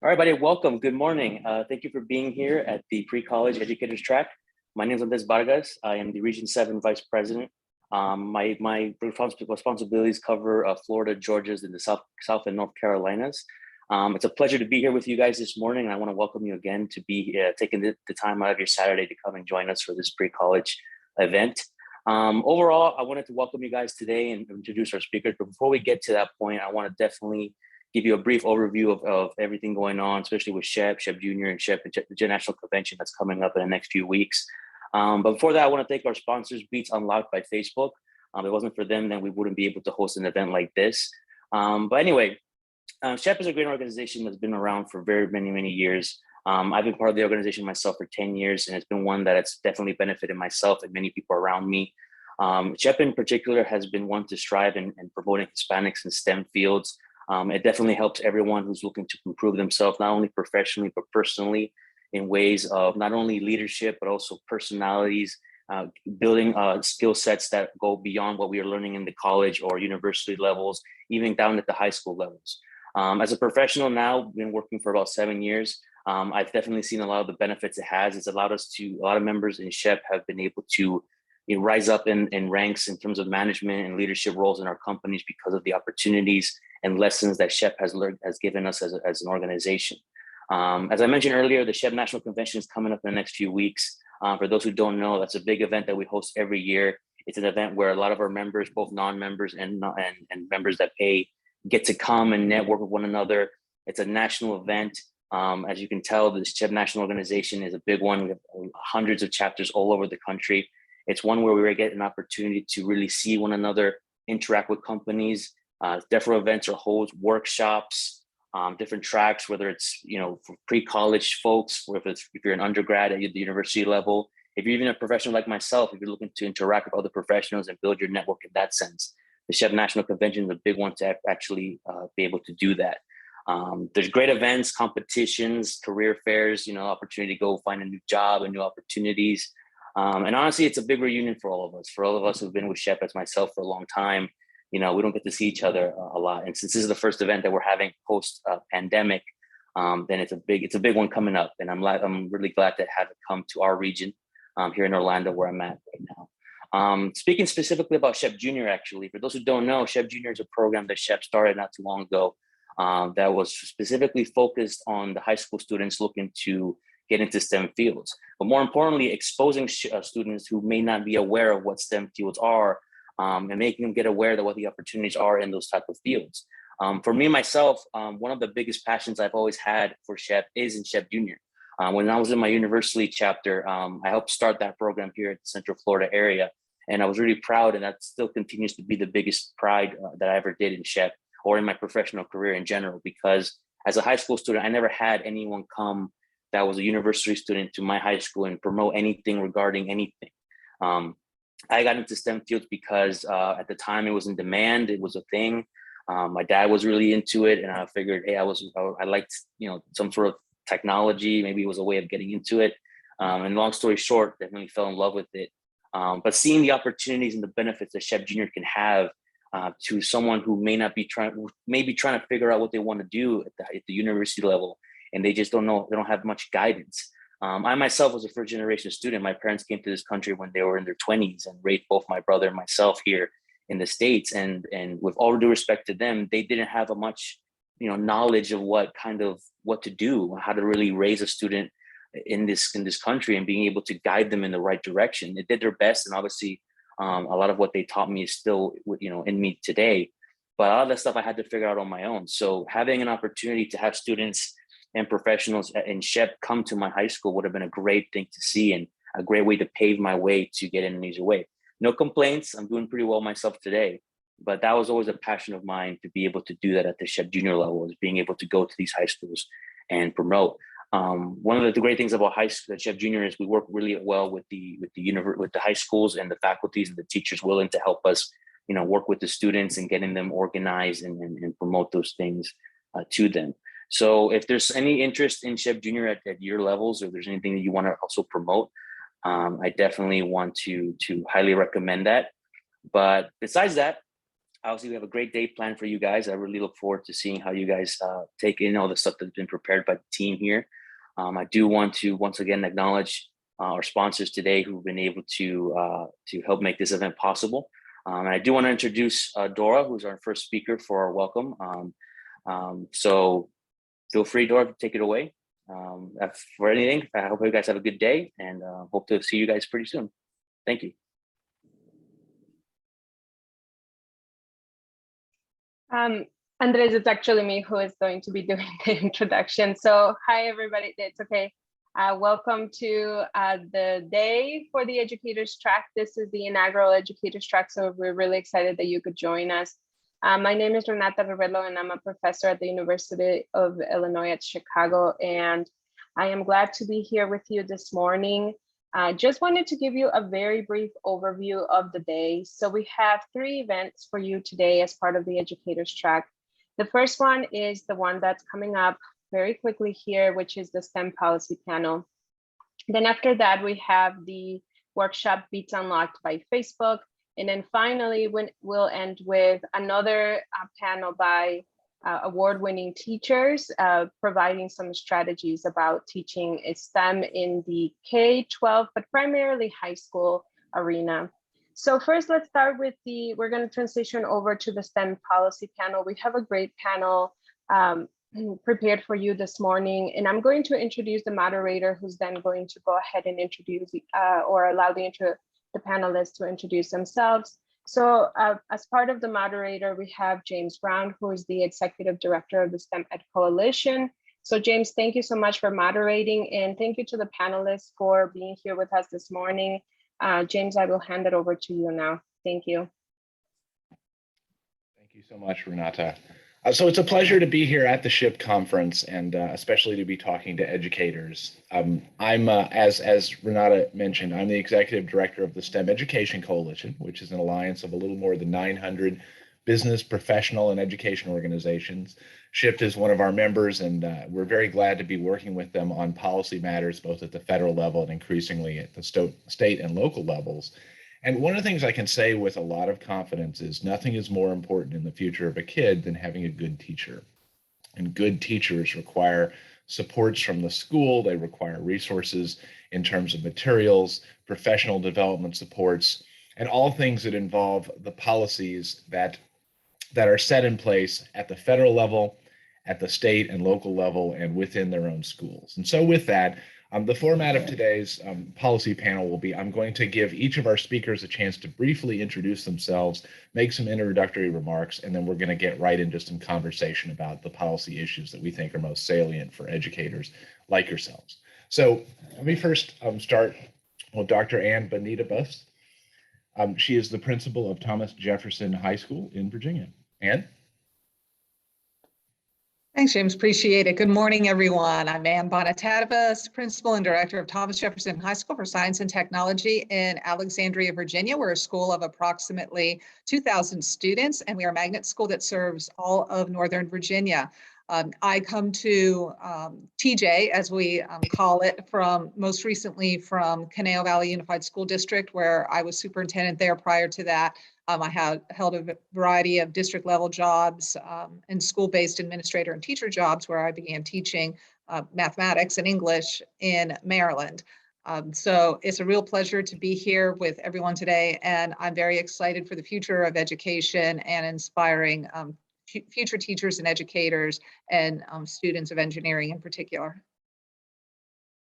All right, buddy, welcome. Good morning. Thank you for being here at the Pre-College Educators Track. My name is Andres Vargas. I am the Region 7 Vice President. My responsibilities cover Florida, Georgia, and the South and North Carolinas. It's a pleasure to be here with you guys this morning. And I want to welcome you again to be taking the time out of your Saturday to come and join us for this pre-college event. Overall, I wanted to welcome you guys today and introduce our speakers. But before we get to that point, I want to definitely give you a brief overview of everything going on, especially with Chev Junior, and Chev, the National Convention that's coming up in the next few weeks. But before that, I want to thank our sponsors, Beats Unlocked by Facebook. If it wasn't for them, then we wouldn't be able to host an event like this. But anyway, Chev is a great organization that's been around for very many years. I've been part of the organization myself for 10 years, and it's been one that has definitely benefited myself and many people around me. Chev in particular has been one to strive in promoting Hispanics in STEM fields. It definitely helps everyone who's looking to improve themselves, not only professionally, but personally, in ways of not only leadership, but also personalities, building skill sets that go beyond what we are learning in the college or university levels, even down at the high school levels. As a professional now, been working for about 7 years. I've definitely seen a lot of the benefits it has. It's allowed us to, a lot of members in Chev have been able to rise up in ranks in terms of management and leadership roles in our companies because of the opportunities and lessons that Chev has given us as an organization. As I mentioned earlier, the Chev National Convention is coming up in the next few weeks. For those who don't know, that's a big event that we host every year. It's an event where a lot of our members, both non-members and members that pay, get to come and network with one another. It's a national event. As you can tell, the Chev National Organization is a big one. We have hundreds of chapters all over the country. It's one where we get an opportunity to really see one another, interact with companies. Different events or holds workshops, different tracks, whether it's for pre-college folks, or if you're an undergrad at the university level, if you're even a professional like myself, if you're looking to interact with other professionals and build your network in that sense, the Chev National Convention is a big one to actually be able to do that. There's great events, competitions, career fairs, opportunity to go find a new job and new opportunities. And honestly, it's a big reunion for all of us. For all of us who've been with Chev, as myself, for a long time. We don't get to see each other a lot. And since this is the first event that we're having post pandemic, then it's a big one coming up. And I'm really glad to have it come to our region here in Orlando, where I'm at right now. Speaking specifically about Chev Junior, actually, for those who don't know, Chev Junior is a program that Chev started not too long ago that was specifically focused on the high school students looking to get into STEM fields. But more importantly, exposing students who may not be aware of what STEM fields are, and making them get aware of what the opportunities are in those type of fields. For me, myself, one of the biggest passions I've always had for Chev is in Chev Junior. When I was in my university chapter, I helped start that program here at the Central Florida area. And I was really proud, and that still continues to be the biggest pride that I ever did in Chev or in my professional career in general, because as a high school student, I never had anyone come that was a university student to my high school and promote anything regarding anything. I got into STEM fields because at the time it was in demand. It was a thing. My dad was really into it, and I figured, hey, I liked some sort of technology. Maybe it was a way of getting into it. And long story short, definitely fell in love with it. But seeing the opportunities and the benefits that Chev Junior can have to someone who may be trying to figure out what they want to do at the university level, and they just don't know. They don't have much guidance. I myself was a first generation student. My parents came to this country when they were in their 20s and raised both my brother and myself here in the States. And with all due respect to them, they didn't have a much, knowledge of what to do, how to really raise a student in this country and being able to guide them in the right direction. They did their best. And obviously a lot of what they taught me is still, in me today, but a lot of that stuff I had to figure out on my own. So having an opportunity to have students and professionals in Chev come to my high school would have been a great thing to see and a great way to pave my way to get in an easier way. No complaints. I'm doing pretty well myself today, but that was always a passion of mine to be able to do that at the Chev Junior level, is being able to go to these high schools and promote. One of the great things about Chev Junior is we work really well with the high schools and the faculties and the teachers willing to help us, work with the students and getting them organized and promote those things to them. So if there's any interest in Chev Junior at your levels, or there's anything that you want to also promote, I definitely want to highly recommend that. But besides that, obviously we have a great day planned for you guys. I really look forward to seeing how you guys take in all the stuff that's been prepared by the team here. I do want to once again acknowledge our sponsors today who've been able to help make this event possible. And I do want to introduce Dora, who's our first speaker for our welcome. So feel free, Dora, to take it away. For anything, I hope you guys have a good day and hope to see you guys pretty soon. Thank you. Andres, it's actually me who is going to be doing the introduction. So hi, everybody. It's okay. Welcome to the day for the Educators Track. This is the inaugural Educators Track, so we're really excited that you could join us. My name is Renata Rebello, and I'm a professor at the University of Illinois at Chicago, and I am glad to be here with you this morning. Just wanted to give you a very brief overview of the day. So we have 3 events for you today as part of the Educators Track. The first one is the one that's coming up very quickly here, which is the STEM policy panel. Then after that, we have the workshop Beats Unlocked by Facebook. And then finally, we'll end with another panel by award-winning teachers providing some strategies about teaching STEM in the K-12, but primarily high school arena. So first, let's start with we're going to transition over to the STEM policy panel. We have a great panel prepared for you this morning, and I'm going to introduce the moderator, who's then going to go ahead and introduce or allow the panelists to introduce themselves. So as part of the moderator, we have James Brown, who is the Executive Director of the STEM Ed Coalition. So James, thank you so much for moderating, and thank you to the panelists for being here with us this morning. James, I will hand it over to you now. Thank you. Thank you so much, Renata. So it's a pleasure to be here at the SHPE conference, and especially to be talking to educators. I'm, as Renata mentioned, I'm the executive director of the STEM Education Coalition, which is an alliance of a little more than 900 business, professional, and education organizations. SHPE is one of our members, and we're very glad to be working with them on policy matters, both at the federal level and increasingly at the state and local levels. And one of the things I can say with a lot of confidence is nothing is more important in the future of a kid than having a good teacher. And good teachers require supports from the school. They require resources in terms of materials, professional development supports, and all things that involve the policies that are set in place at the federal level, at the state and local level, and within their own schools. And so with that, the format of today's policy panel will be, I'm going to give each of our speakers a chance to briefly introduce themselves, make some introductory remarks, and then we're going to get right into some conversation about the policy issues that we think are most salient for educators like yourselves. So let me first start with Dr. Ann Bonita Bust. She is the principal of Thomas Jefferson High School in Virginia. Ann? Thanks, James. Appreciate it. Good morning, everyone. I'm Ann Bonatadibus, Principal and Director of Thomas Jefferson High School for Science and Technology in Alexandria, Virginia. We're a school of approximately 2,000 students, and we are a magnet school that serves all of Northern Virginia. I come to TJ, as we call it, most recently from Canal Valley Unified School District, where I was superintendent there. Prior to that, I held a variety of district level jobs and school-based administrator and teacher jobs, where I began teaching mathematics and English in Maryland. So it's a real pleasure to be here with everyone today, and I'm very excited for the future of education and inspiring future teachers and educators and students of engineering in particular.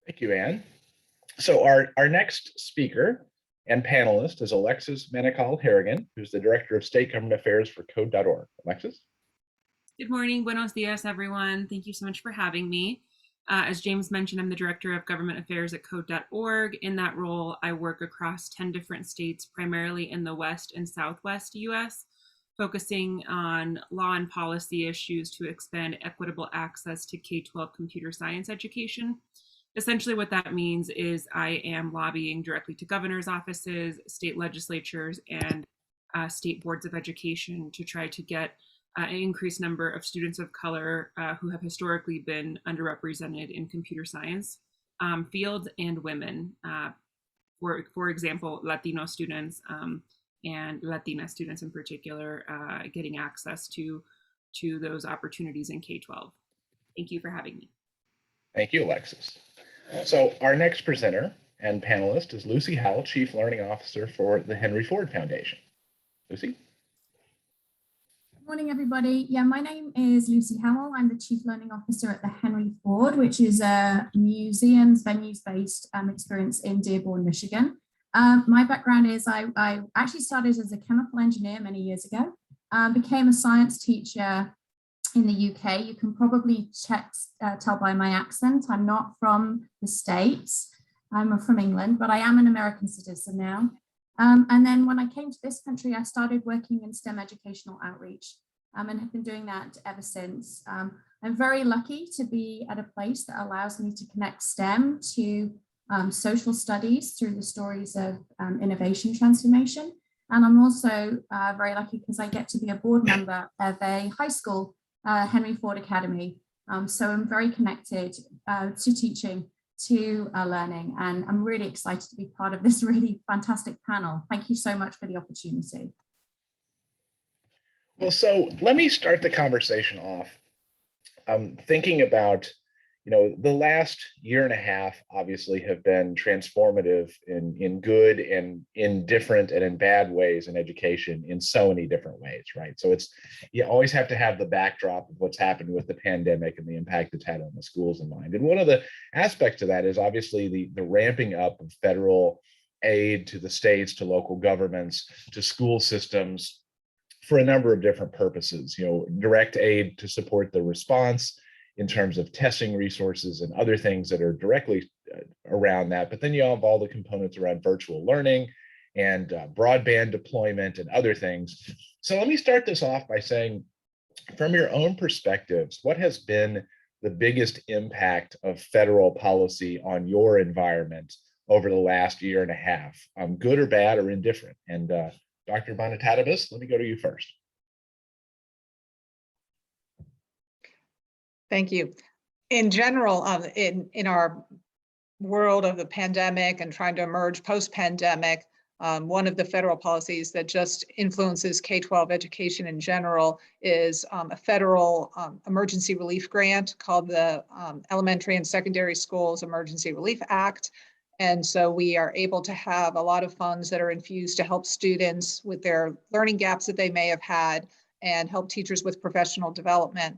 Thank you, Ann. So our next speaker and panelist is Alexis Manical Harrigan, who's the Director of State Government Affairs for Code.org. Alexis? Good morning, buenos dias, everyone. Thank you so much for having me. As James mentioned, I'm the Director of Government Affairs at Code.org. In that role, I work across 10 different states, primarily in the West and Southwest US, focusing on law and policy issues to expand equitable access to K-12 computer science education. Essentially what that means is I am lobbying directly to governor's offices, state legislatures, and state boards of education to try to get an increased number of students of color who have historically been underrepresented in computer science fields, and women. For example, Latino students and Latina students in particular getting access to those opportunities in K-12. Thank you for having me. Thank you, Alexis. So our next presenter and panelist is Lucy Howell, Chief Learning Officer for the Henry Ford Foundation. Lucy? Good morning, everybody. Yeah, my name is Lucy Howell. I'm the Chief Learning Officer at the Henry Ford, which is a museums, venues-based experience in Dearborn, Michigan. My background is I actually started as a chemical engineer many years ago, became a science teacher in the UK. You can probably tell by my accent, I'm not from the States. I'm from England, but I am an American citizen now. And then when I came to this country, I started working in STEM educational outreach and have been doing that ever since. I'm very lucky to be at a place that allows me to connect STEM to social studies through the stories of innovation transformation. And I'm also very lucky because I get to be a board member of a high school, Henry Ford Academy. So I'm very connected to teaching, to learning, and I'm really excited to be part of this really fantastic panel. Thank you so much for the opportunity. Well, so let me start the conversation off thinking about, the last year and a half obviously have been transformative in good and in different and in bad ways in education in so many different ways, right? So you always have to have the backdrop of what's happened with the pandemic and the impact it's had on the schools in mind. And one of the aspects of that is obviously the ramping up of federal aid to the states, to local governments, to school systems for a number of different purposes, direct aid to support the response in terms of testing resources and other things that are directly around that. But then you have all the components around virtual learning and broadband deployment and other things. So let me start this off by saying, from your own perspectives, what has been the biggest impact of federal policy on your environment over the last year and a half, good or bad or indifferent? And Dr. Bonatadabas, let me go to you first. Thank you. In general, in our world of the pandemic and trying to emerge post-pandemic, one of the federal policies that just influences K-12 education in general is a federal emergency relief grant called the Elementary and Secondary Schools Emergency Relief Act. And so we are able to have a lot of funds that are infused to help students with their learning gaps that they may have had and help teachers with professional development.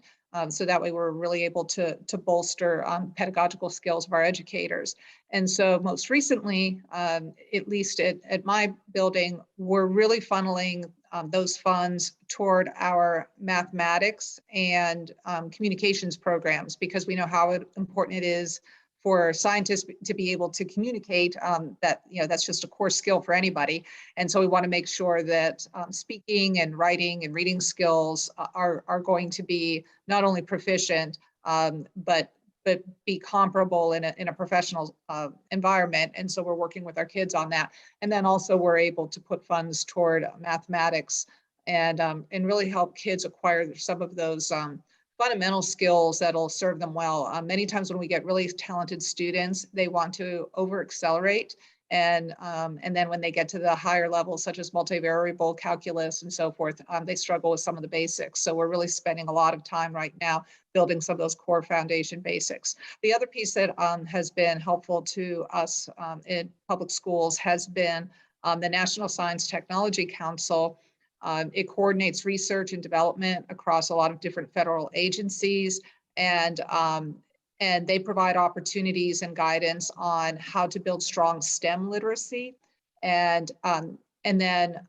So that way we're really able to bolster pedagogical skills of our educators. And so most recently, at least at my building, we're really funneling those funds toward our mathematics and communications programs, because we know how important it is for scientists to be able to communicate, that's just a core skill for anybody. And so we want to make sure that speaking and writing and reading skills are going to be not only proficient, but be comparable in a professional environment. And so we're working with our kids on that. And then also we're able to put funds toward mathematics and really help kids acquire some of those fundamental skills that'll serve them well. Many times when we get really talented students, they want to over-accelerate. And then when they get to the higher levels, such as multivariable calculus and so forth, they struggle with some of the basics. So we're really spending a lot of time right now building some of those core foundation basics. The other piece that has been helpful to us in public schools has been the National Science Technology Council. It coordinates research and development across a lot of different federal agencies, and they provide opportunities and guidance on how to build strong STEM literacy. And then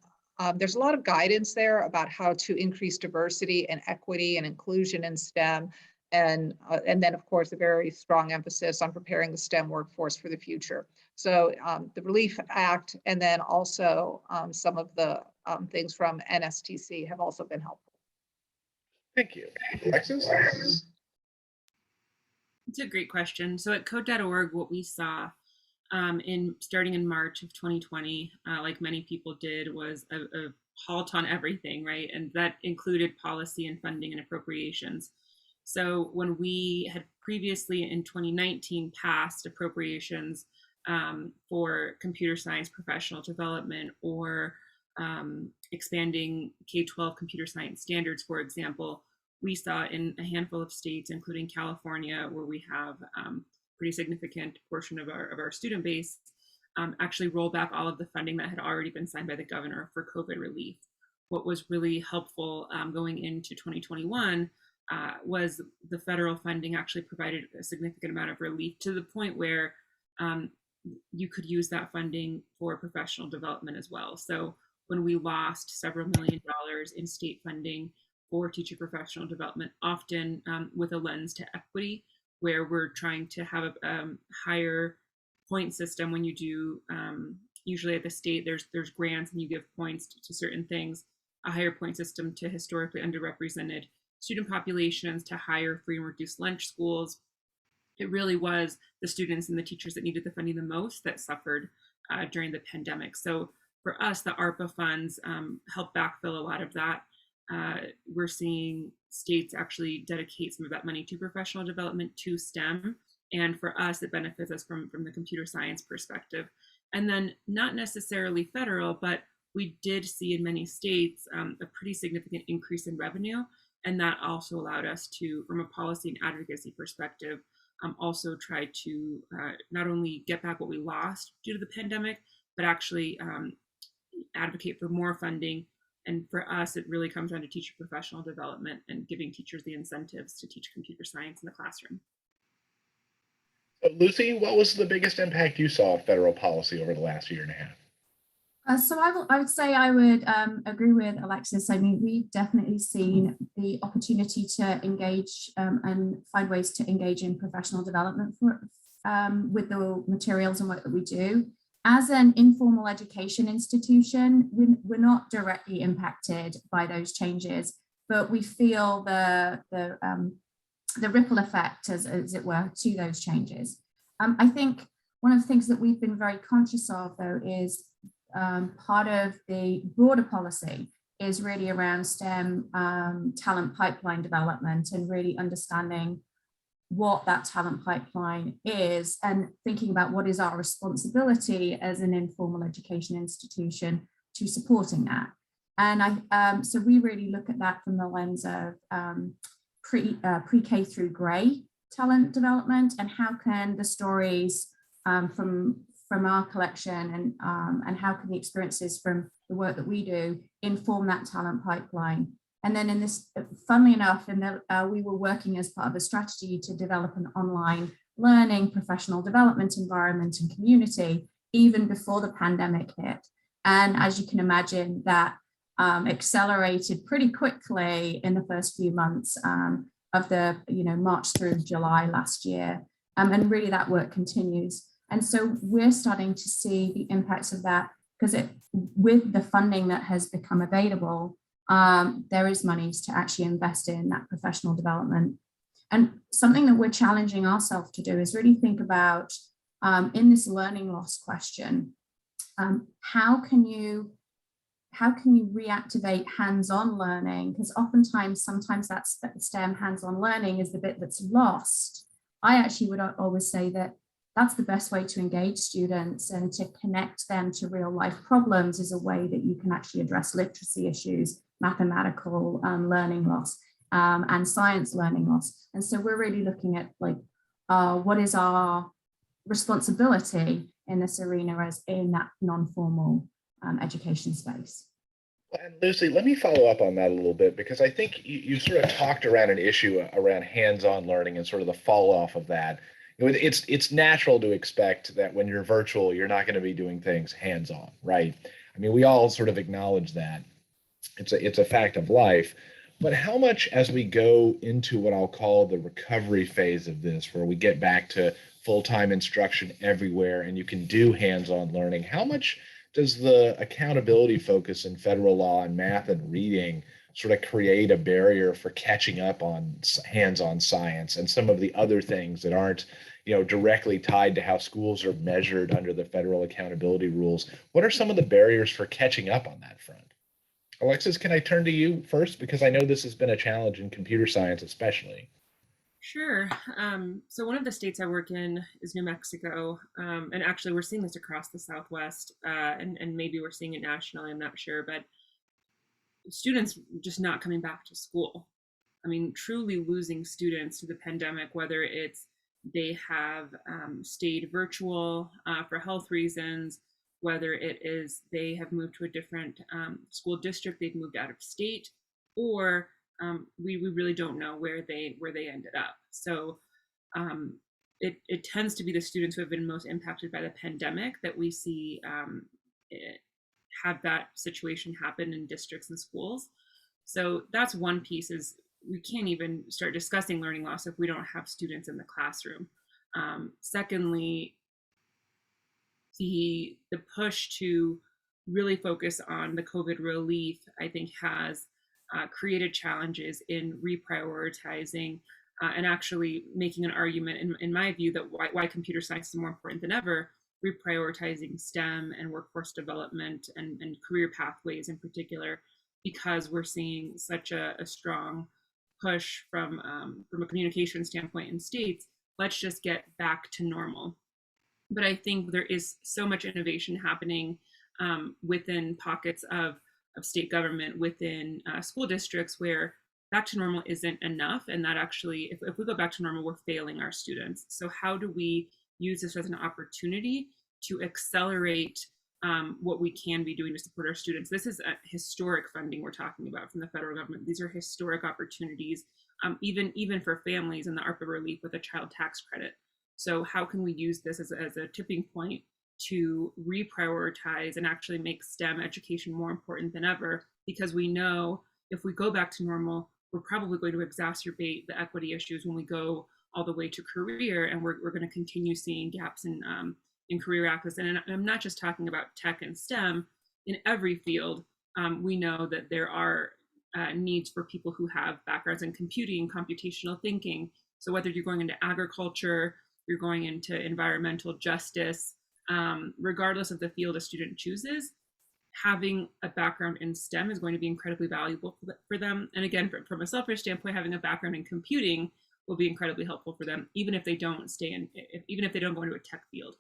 there's a lot of guidance there about how to increase diversity and equity and inclusion in STEM. And then, of course, a very strong emphasis on preparing the STEM workforce for the future. So the Relief Act, and then also some of the things from NSTC have also been helpful. Thank you. Alexis? It's a great question. So at code.org, what we saw starting in March of 2020, like many people did, was a halt on everything, right? And that included policy and funding and appropriations. So when we had previously in 2019 passed appropriations for computer science professional development or expanding K-12 computer science standards, for example, we saw in a handful of states, including California, where we have pretty significant portion of our student base, actually roll back all of the funding that had already been signed by the governor for COVID relief. What was really helpful going into 2021 was the federal funding actually provided a significant amount of relief to the point where you could use that funding for professional development as well. So when we lost several $1 million in state funding for teacher professional development, often with a lens to equity, where we're trying to have a higher point system when you do, usually at the state, there's grants and you give points to certain things, a higher point system to historically underrepresented student populations, to higher free and reduced lunch schools. It really was the students and the teachers that needed the funding the most that suffered during the pandemic. So for us, the ARPA funds help backfill a lot of that. We're seeing states actually dedicate some of that money to professional development, to STEM. And for us, it benefits us from the computer science perspective. And then not necessarily federal, but we did see in many states a pretty significant increase in revenue. And that also allowed us to, from a policy and advocacy perspective, also try to not only get back what we lost due to the pandemic, but actually advocate for more funding. And for us, it really comes down to teacher professional development and giving teachers the incentives to teach computer science in the classroom. Lucy, what was the biggest impact you saw of federal policy over the last year and a half? So I would say I would agree with Alexis. I mean, we've definitely seen the opportunity to engage and find ways to engage in professional development with the materials and work that we do. As an informal education institution, we're not directly impacted by those changes, but we feel the ripple effect, as it were, to those changes. I think one of the things that we've been very conscious of, though, is part of the broader policy is really around STEM talent pipeline development and really understanding what that talent pipeline is and thinking about what is our responsibility as an informal education institution to supporting that. And so we really look at that from the lens of pre-K through grade talent development, and how can the stories from our collection and how can the experiences from the work that we do inform that talent pipeline. And then in this, funnily enough, we were working as part of a strategy to develop an online learning professional development environment and community even before the pandemic hit. And as you can imagine, that accelerated pretty quickly in the first few months of the March through July last year. And really that work continues. And so we're starting to see the impacts of that, because with the funding that has become available, there is monies to actually invest in that professional development. And something that we're challenging ourselves to do is really think about, in this learning loss question, how can you reactivate hands-on learning? Because sometimes that STEM hands-on learning is the bit that's lost. I actually would always say that that's the best way to engage students and to connect them to real life problems is a way that you can actually address literacy issues, mathematical learning loss, and science learning loss. And so we're really looking at what is our responsibility in this arena as in that non-formal education space. And Lucy, let me follow up on that a little bit, because I think you sort of talked around an issue around hands-on learning and sort of the fall off of that. It's natural to expect that when you're virtual, you're not going to be doing things hands-on, right? I mean, we all sort of acknowledge that. It's a fact of life. But how much, as we go into what I'll call the recovery phase of this, where we get back to full-time instruction everywhere and you can do hands-on learning, how much does the accountability focus in federal law and math and reading sort of create a barrier for catching up on hands-on science and some of the other things that aren't, directly tied to how schools are measured under the federal accountability rules? What are some of the barriers for catching up on that front? Alexis, can I turn to you first? Because I know this has been a challenge in computer science, especially. Sure. So one of the states I work in is New Mexico. And actually we're seeing this across the Southwest, and maybe we're seeing it nationally, I'm not sure, but students just not coming back to school. I mean, truly losing students to the pandemic, whether it's they have stayed virtual for health reasons, whether it is they have moved to a different school district, they've moved out of state, or we really don't know where they ended up. So it tends to be the students who have been most impacted by the pandemic that we see have that situation happen in districts and schools. So that's one piece, is we can't even start discussing learning loss if we don't have students in the classroom. Secondly, the push to really focus on the COVID relief, I think, has created challenges in reprioritizing and actually making an argument, in my view, that why computer science is more important than ever, reprioritizing STEM and workforce development and career pathways in particular, because we're seeing such a strong push from a communication standpoint in states. Let's just get back to normal. But I think there is so much innovation happening within pockets of state government, within school districts, where back to normal isn't enough. And that actually, if we go back to normal, we're failing our students. So how do we use this as an opportunity to accelerate what we can be doing to support our students? This is a historic funding we're talking about from the federal government. These are historic opportunities, even for families in the ARPA relief with a child tax credit. So how can we use this as a tipping point to reprioritize and actually make STEM education more important than ever? Because we know if we go back to normal, we're probably going to exacerbate the equity issues when we go all the way to career, and we're going to continue seeing gaps in career access. And I'm not just talking about tech and STEM. In every field, we know that there are needs for people who have backgrounds in computing, computational thinking. So whether you're going into agriculture, you're going into environmental justice, regardless of the field a student chooses, having a background in STEM is going to be incredibly valuable for them. And again, from a selfish standpoint, having a background in computing will be incredibly helpful for them, even if they don't even if they don't go into a tech field.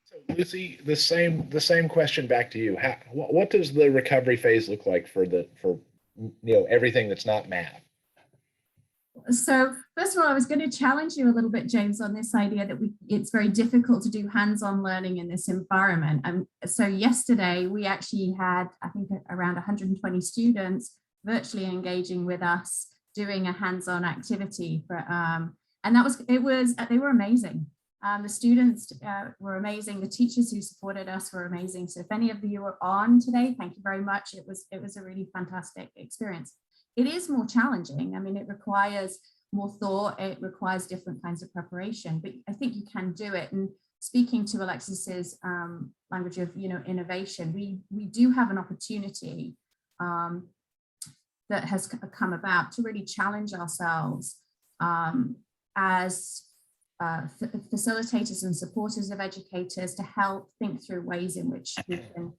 So Lucy, the same question back to you. What does the recovery phase look like for everything that's not math? So first of all, I was going to challenge you a little bit, James, on this idea that it's very difficult to do hands-on learning in this environment. So yesterday we actually had, I think, around 120 students virtually engaging with us, doing a hands-on activity and they were amazing. The students were amazing. The teachers who supported us were amazing. So if any of you are on today, thank you very much. It was a really fantastic experience. It is more challenging. I mean, it requires more thought. It requires different kinds of preparation, but I think you can do it. And speaking to Alexis's language of innovation, we do have an opportunity that has come about to really challenge ourselves as facilitators and supporters of educators, to help think through ways in which we can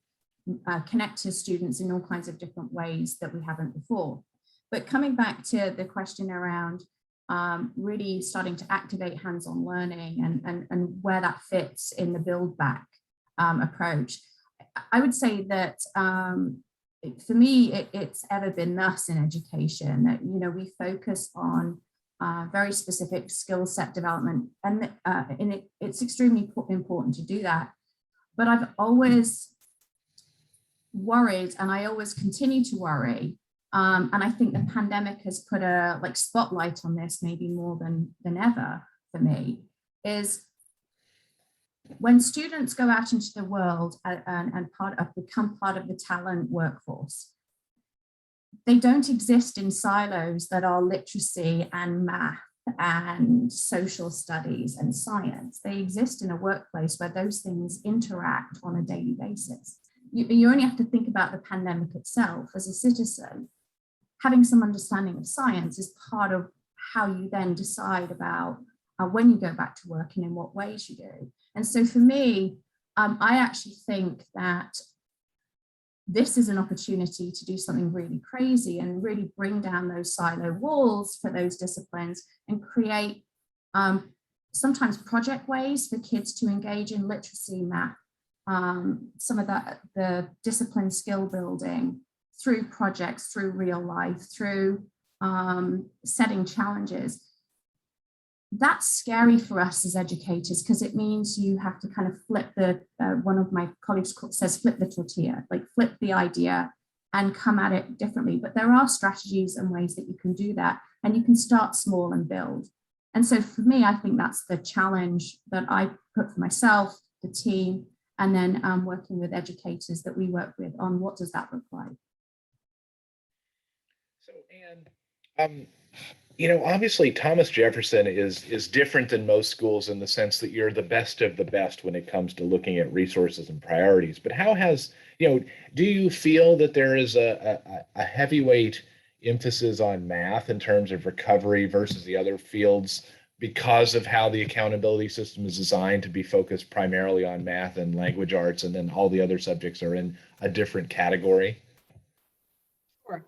connect to students in all kinds of different ways that we haven't before. But coming back to the question around really starting to activate hands-on learning and where that fits in the build back approach, I would say that for me, it's ever been thus in education that, we focus on very specific skill set development, and it's extremely important to do that. But I've always worried, and I always continue to worry, and I think the pandemic has put a spotlight on this maybe more than ever for me, is when students go out into the world and become part of the talent workforce, they don't exist in silos that are literacy and math and social studies and science. They exist in a workplace where those things interact on a daily basis. You only have to think about the pandemic itself. As a citizen, having some understanding of science is part of how you then decide about when you go back to work and in what ways you do. And so for me, I actually think that this is an opportunity to do something really crazy and really bring down those silo walls for those disciplines and create sometimes project ways for kids to engage in literacy, math, some of the discipline skill building through projects, through real life, through setting challenges. That's scary for us as educators because it means you have to kind of flip one of my colleagues says flip the tortilla, like flip the idea and come at it differently. But there are strategies and ways that you can do that, and you can start small and build. And so for me, I think that's the challenge that I put for myself, the team, and then working with educators that we work with on what does that look like. So, Anne, you know, obviously Thomas Jefferson is different than most schools in the sense that you're the best of the best when it comes to looking at resources and priorities. But how has, you know, do you feel that there is a heavyweight emphasis on math in terms of recovery versus the other fields because of how the accountability system is designed to be focused primarily on math and language arts, and then all the other subjects are in a different category? Sure.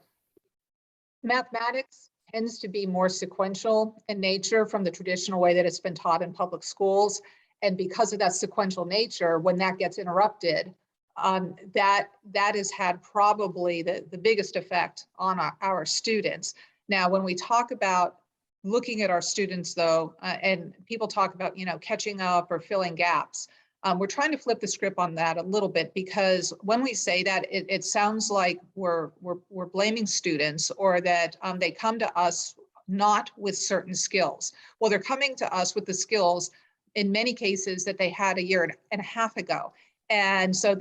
Mathematics tends to be more sequential in nature from the traditional way that it's been taught in public schools. And because of that sequential nature, when that gets interrupted, that has had probably the biggest effect on our students. Now, when we talk about looking at our students though, and people talk about, you know, catching up or filling gaps, we're trying to flip the script on that a little bit, because when we say that, it sounds like we're blaming students, or that they come to us not with certain skills. Well, they're coming to us with the skills in many cases that they had a year and a half ago. And so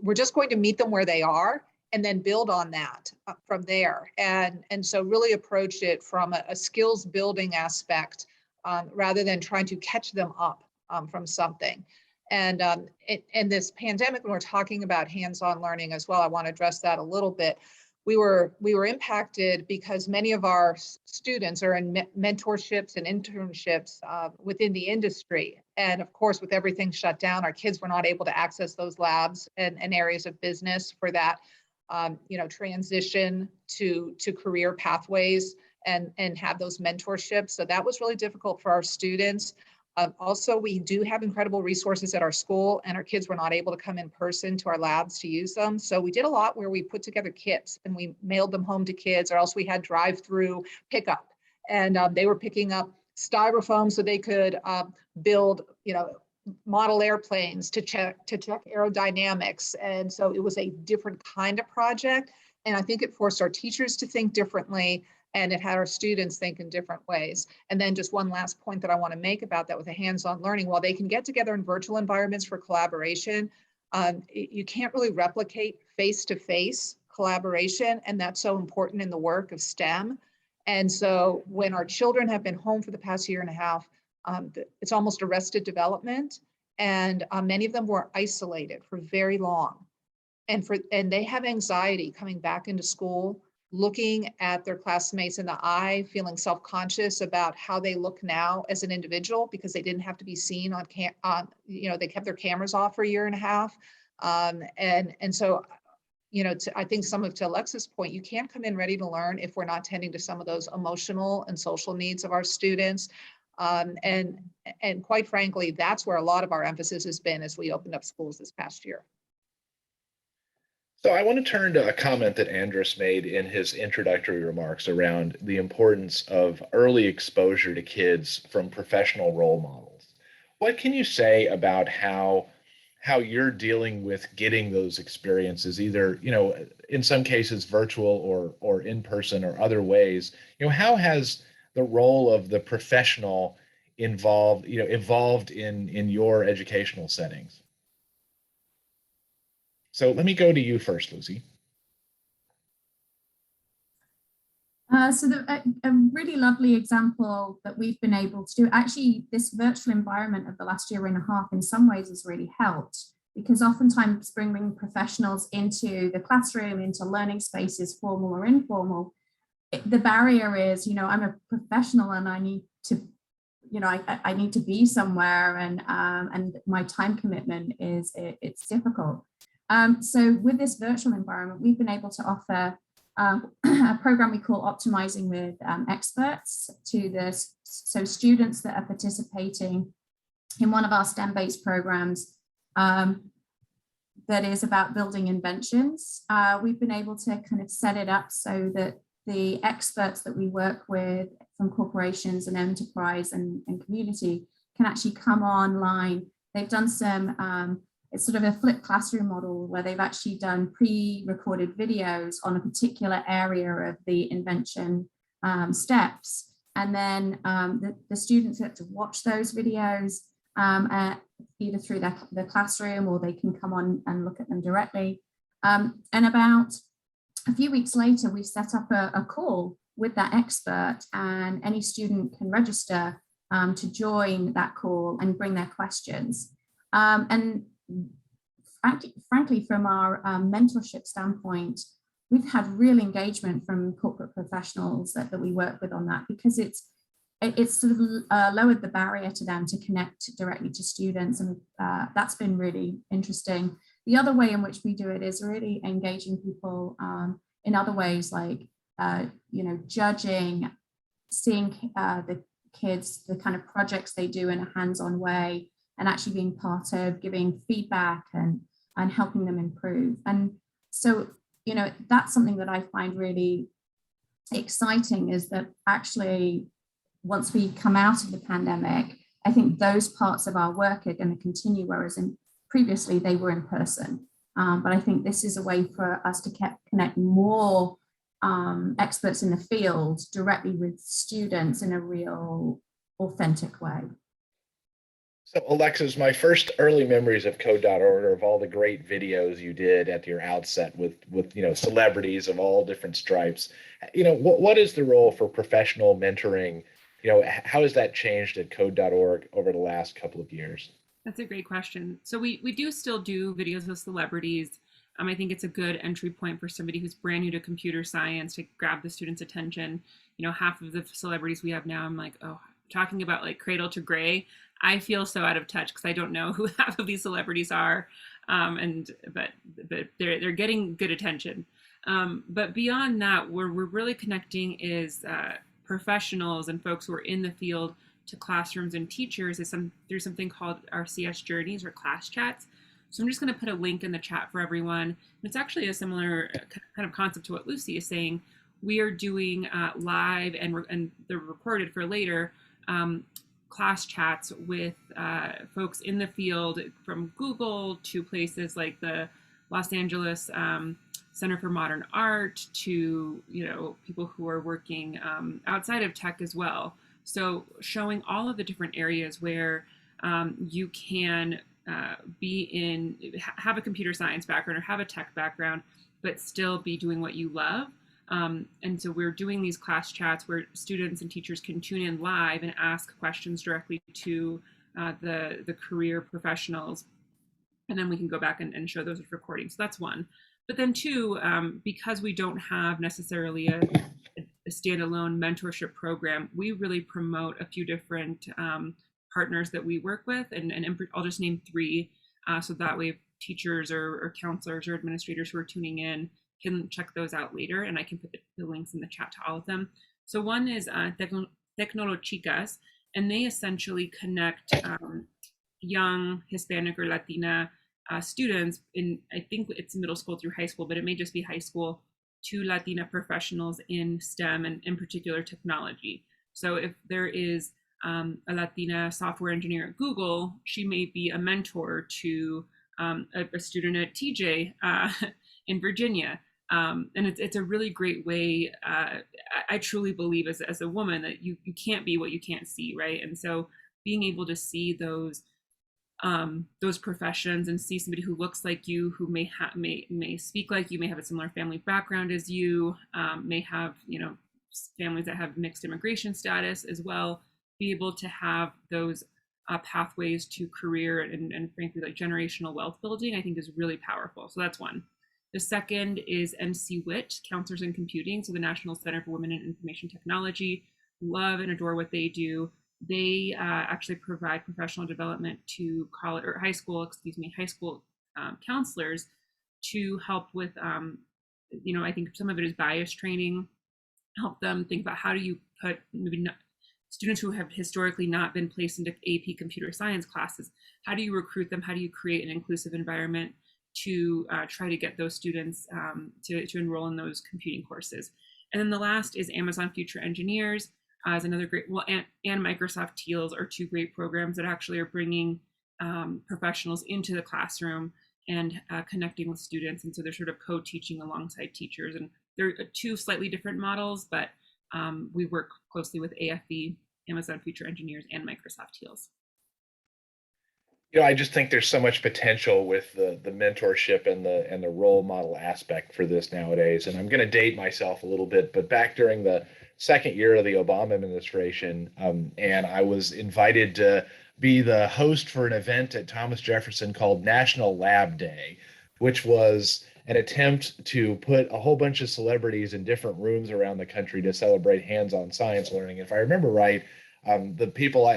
we're just going to meet them where they are and then build on that from there. And so really approach it from a skills building aspect rather than trying to catch them up from something. And in this pandemic, when we're talking about hands-on learning as well, I want to address that a little bit. We were impacted because many of our students are in mentorships and internships within the industry. And of course, with everything shut down, our kids were not able to access those labs and areas of business for that, you know, transition to career pathways and have those mentorships. So that was really difficult for our students. Also, we do have incredible resources at our school, and our kids were not able to come in person to our labs to use them. So we did a lot where we put together kits and we mailed them home to kids, or else we had drive-through pickup. And they were picking up styrofoam so they could build, you know, model airplanes to check aerodynamics. And so it was a different kind of project. And I think it forced our teachers to think differently, and it had our students think in different ways. And then just one last point that I want to make about that with the hands-on learning, while they can get together in virtual environments for collaboration, you can't really replicate face-to-face collaboration, and that's so important in the work of STEM. And so when our children have been home for the past year and a half, it's almost arrested development, and many of them were isolated for very long. And they have anxiety coming back into school, looking at their classmates in the eye, feeling self-conscious about how they look now as an individual because they didn't have to be seen on you know, they kept their cameras off for a year and a half. And so, you know, I think to Alexis' point, you can't come in ready to learn if we're not tending to some of those emotional and social needs of our students. And quite frankly, that's where a lot of our emphasis has been as we opened up schools this past year. So I want to turn to a comment that Andres made in his introductory remarks around the importance of early exposure to kids from professional role models. What can you say about how you're dealing with getting those experiences, either, you know, in some cases virtual or in person or other ways? You know, how has the role of the professional evolved in your educational settings? So let me go to you first, Lucy. So a really lovely example that we've been able to do, actually this virtual environment of the last year and a half in some ways has really helped, because oftentimes bringing professionals into the classroom, into learning spaces, formal or informal, the barrier is, you know, I'm a professional and I need to, you know, I need to be somewhere, and my time commitment it's difficult. So with this virtual environment, we've been able to offer a program we call Optimizing with Experts to so students that are participating in one of our STEM-based programs that is about building inventions. We've been able to kind of set it up so that the experts that we work with from corporations and enterprise and community can actually come online. They've done some, it's sort of a flipped classroom model where they've actually done pre-recorded videos on a particular area of the invention steps. And then the students get to watch those videos either through the classroom, or they can come on and look at them directly. And about a few weeks later, we set up a call with that expert, and any student can register to join that call and bring their questions. And frankly, from our mentorship standpoint, we've had real engagement from corporate professionals that we work with on that, because it's sort of lowered the barrier to them to connect directly to students, and that's been really interesting. The other way in which we do it is really engaging people in other ways, like judging, seeing the kids, the kind of projects they do in a hands-on way, and actually being part of giving feedback and helping them improve. And so, that's something that I find really exciting, is that actually, once we come out of the pandemic, I think those parts of our work are going to continue, whereas previously they were in person. But I think this is a way for us to connect more experts in the field directly with students in a real, authentic way. So Alexis, my first early memories of Code.org are of all the great videos you did at your outset with celebrities of all different stripes. What is the role for professional mentoring? How has that changed at Code.org over the last couple of years? That's a great question. So we do still do videos with celebrities. I think it's a good entry point for somebody who's brand new to computer science to grab the student's attention. Half of the celebrities we have now, I'm like, oh, talking about like cradle to gray. I feel so out of touch because I don't know who half of these celebrities are, but they're getting good attention. But beyond that, where we're really connecting is professionals and folks who are in the field to classrooms and teachers through something called our CS journeys or class chats. So I'm just going to put a link in the chat for everyone. It's actually a similar kind of concept to what Lucy is saying. We are doing live and they're recorded for later class chats with folks in the field, from Google to places like the Los Angeles Center for Modern Art to people who are working outside of tech as well. So showing all of the different areas where you can have a computer science background or have a tech background, but still be doing what you love. And so we're doing these class chats where students and teachers can tune in live and ask questions directly to the career professionals. And then we can go back and show those recordings. So that's one. But then two, because we don't have necessarily a standalone mentorship program, we really promote a few different partners that we work with. And I'll just name three. So that way teachers or counselors or administrators who are tuning in can check those out later, and I can put the links in the chat to all of them. So one is Tecnolochicas, and they essentially connect young Hispanic or Latina students in, I think it's middle school through high school, but it may just be high school, to Latina professionals in STEM and in particular technology. So if there is a Latina software engineer at Google, she may be a mentor to a student at TJ in Virginia. And it's a really great way. I truly believe as a woman that you can't be what you can't see, right? And so being able to see those professions and see somebody who looks like you, who may speak like you, may have a similar family background as you, may have families that have mixed immigration status as well, be able to have those pathways to career and frankly like generational wealth building, I think is really powerful. So that's one. The second is NC-WIT, Counselors in Computing, so the National Center for Women in Information Technology. Love and adore what they do. They actually provide professional development to high school counselors to help with, I think some of it is bias training, help them think about how do you put students who have historically not been placed into AP computer science classes, how do you recruit them? How do you create an inclusive environment to try to get those students to enroll in those computing courses? And then the last is Amazon Future Engineers as another great, and Microsoft Teals are two great programs that actually are bringing professionals into the classroom and connecting with students. And so they're sort of co-teaching alongside teachers. And they're two slightly different models, but we work closely with AFE, Amazon Future Engineers, and Microsoft Teals. I just think there's so much potential with the mentorship and the role model aspect for this nowadays. And I'm going to date myself a little bit, but back during the second year of the Obama administration, and I was invited to be the host for an event at Thomas Jefferson called National Lab Day, which was an attempt to put a whole bunch of celebrities in different rooms around the country to celebrate hands-on science learning. If I remember right, the people,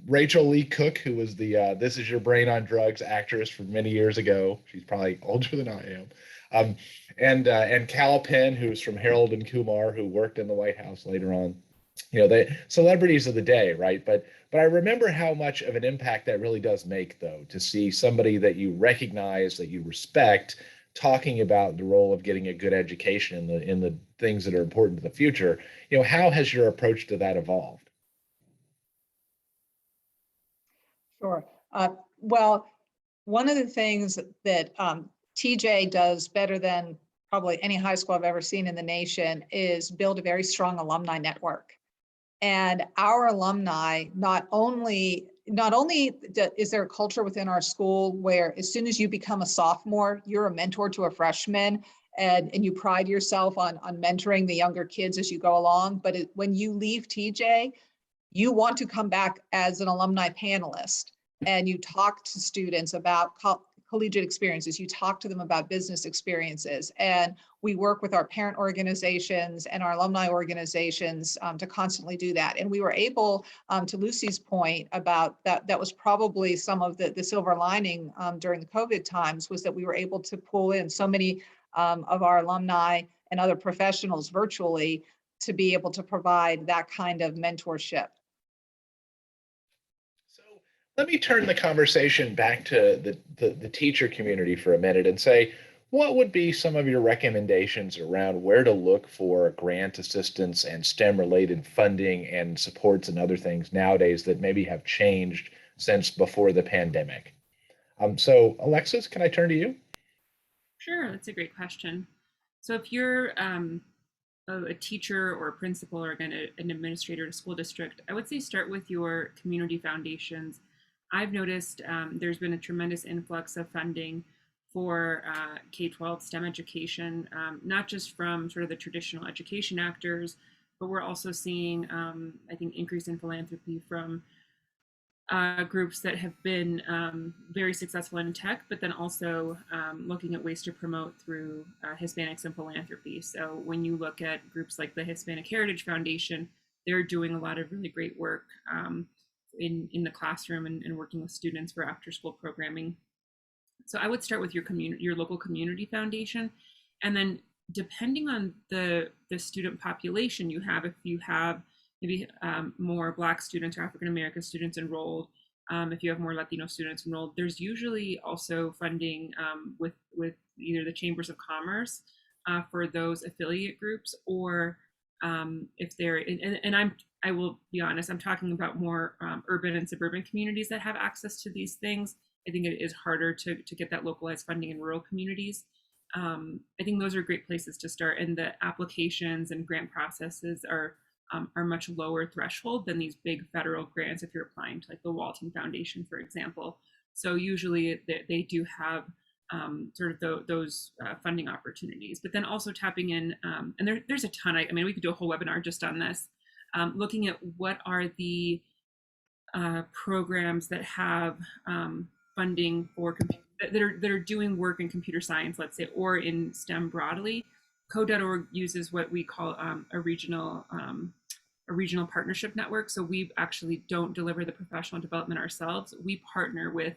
Rachel Lee Cook, who was the This Is Your Brain on Drugs actress from many years ago, she's probably older than I am, and Cal Penn, who's from Harold and Kumar, who worked in the White House later on. The celebrities of the day, right? But I remember how much of an impact that really does make, though, to see somebody that you recognize, that you respect, talking about the role of getting a good education in the things that are important to the future. How has your approach to that evolved? Sure. Well, one of the things that TJ does better than probably any high school I've ever seen in the nation is build a very strong alumni network. And our alumni, not only is there a culture within our school where as soon as you become a sophomore, you're a mentor to a freshman, and you pride yourself on mentoring the younger kids as you go along. But when you leave TJ, you want to come back as an alumni panelist, and you talk to students about collegiate experiences, you talk to them about business experiences, and we work with our parent organizations and our alumni organizations to constantly do that. And we were able, to Lucy's point about that was probably some of the silver lining during the COVID times, was that we were able to pull in so many of our alumni and other professionals virtually to be able to provide that kind of mentorship. Let me turn the conversation back to the teacher community for a minute and say, what would be some of your recommendations around where to look for grant assistance and STEM-related funding and supports and other things nowadays that maybe have changed since before the pandemic? So Alexis, can I turn to you? Sure, that's a great question. So if you're a teacher or a principal or again an administrator in a school district, I would say start with your community foundations. I've noticed there's been a tremendous influx of funding for K-12 STEM education, not just from sort of the traditional education actors, but we're also seeing, I think, increase in philanthropy from groups that have been very successful in tech, but then also looking at ways to promote through Hispanics and philanthropy. So when you look at groups like the Hispanic Heritage Foundation, they're doing a lot of really great work in the classroom and working with students for after school programming. So I would start with your local community foundation, and then depending on the student population you have, if you have maybe more Black students or African American students enrolled, if you have more Latino students enrolled, there's usually also funding with either the Chambers of Commerce for those affiliate groups, or if they're I will be honest, I'm talking about more urban and suburban communities that have access to these things. I think it is harder to get that localized funding in rural communities. I think those are great places to start, and the applications and grant processes are much lower threshold than these big federal grants if you're applying to like the Walton Foundation, for example. So usually they do have sort of those funding opportunities, but then also tapping in, and there's a ton, I mean, we could do a whole webinar just on this, looking at what are the programs that have funding for that are doing work in computer science, let's say, or in STEM broadly. Code.org uses what we call a regional partnership network. So we actually don't deliver the professional development ourselves. We partner with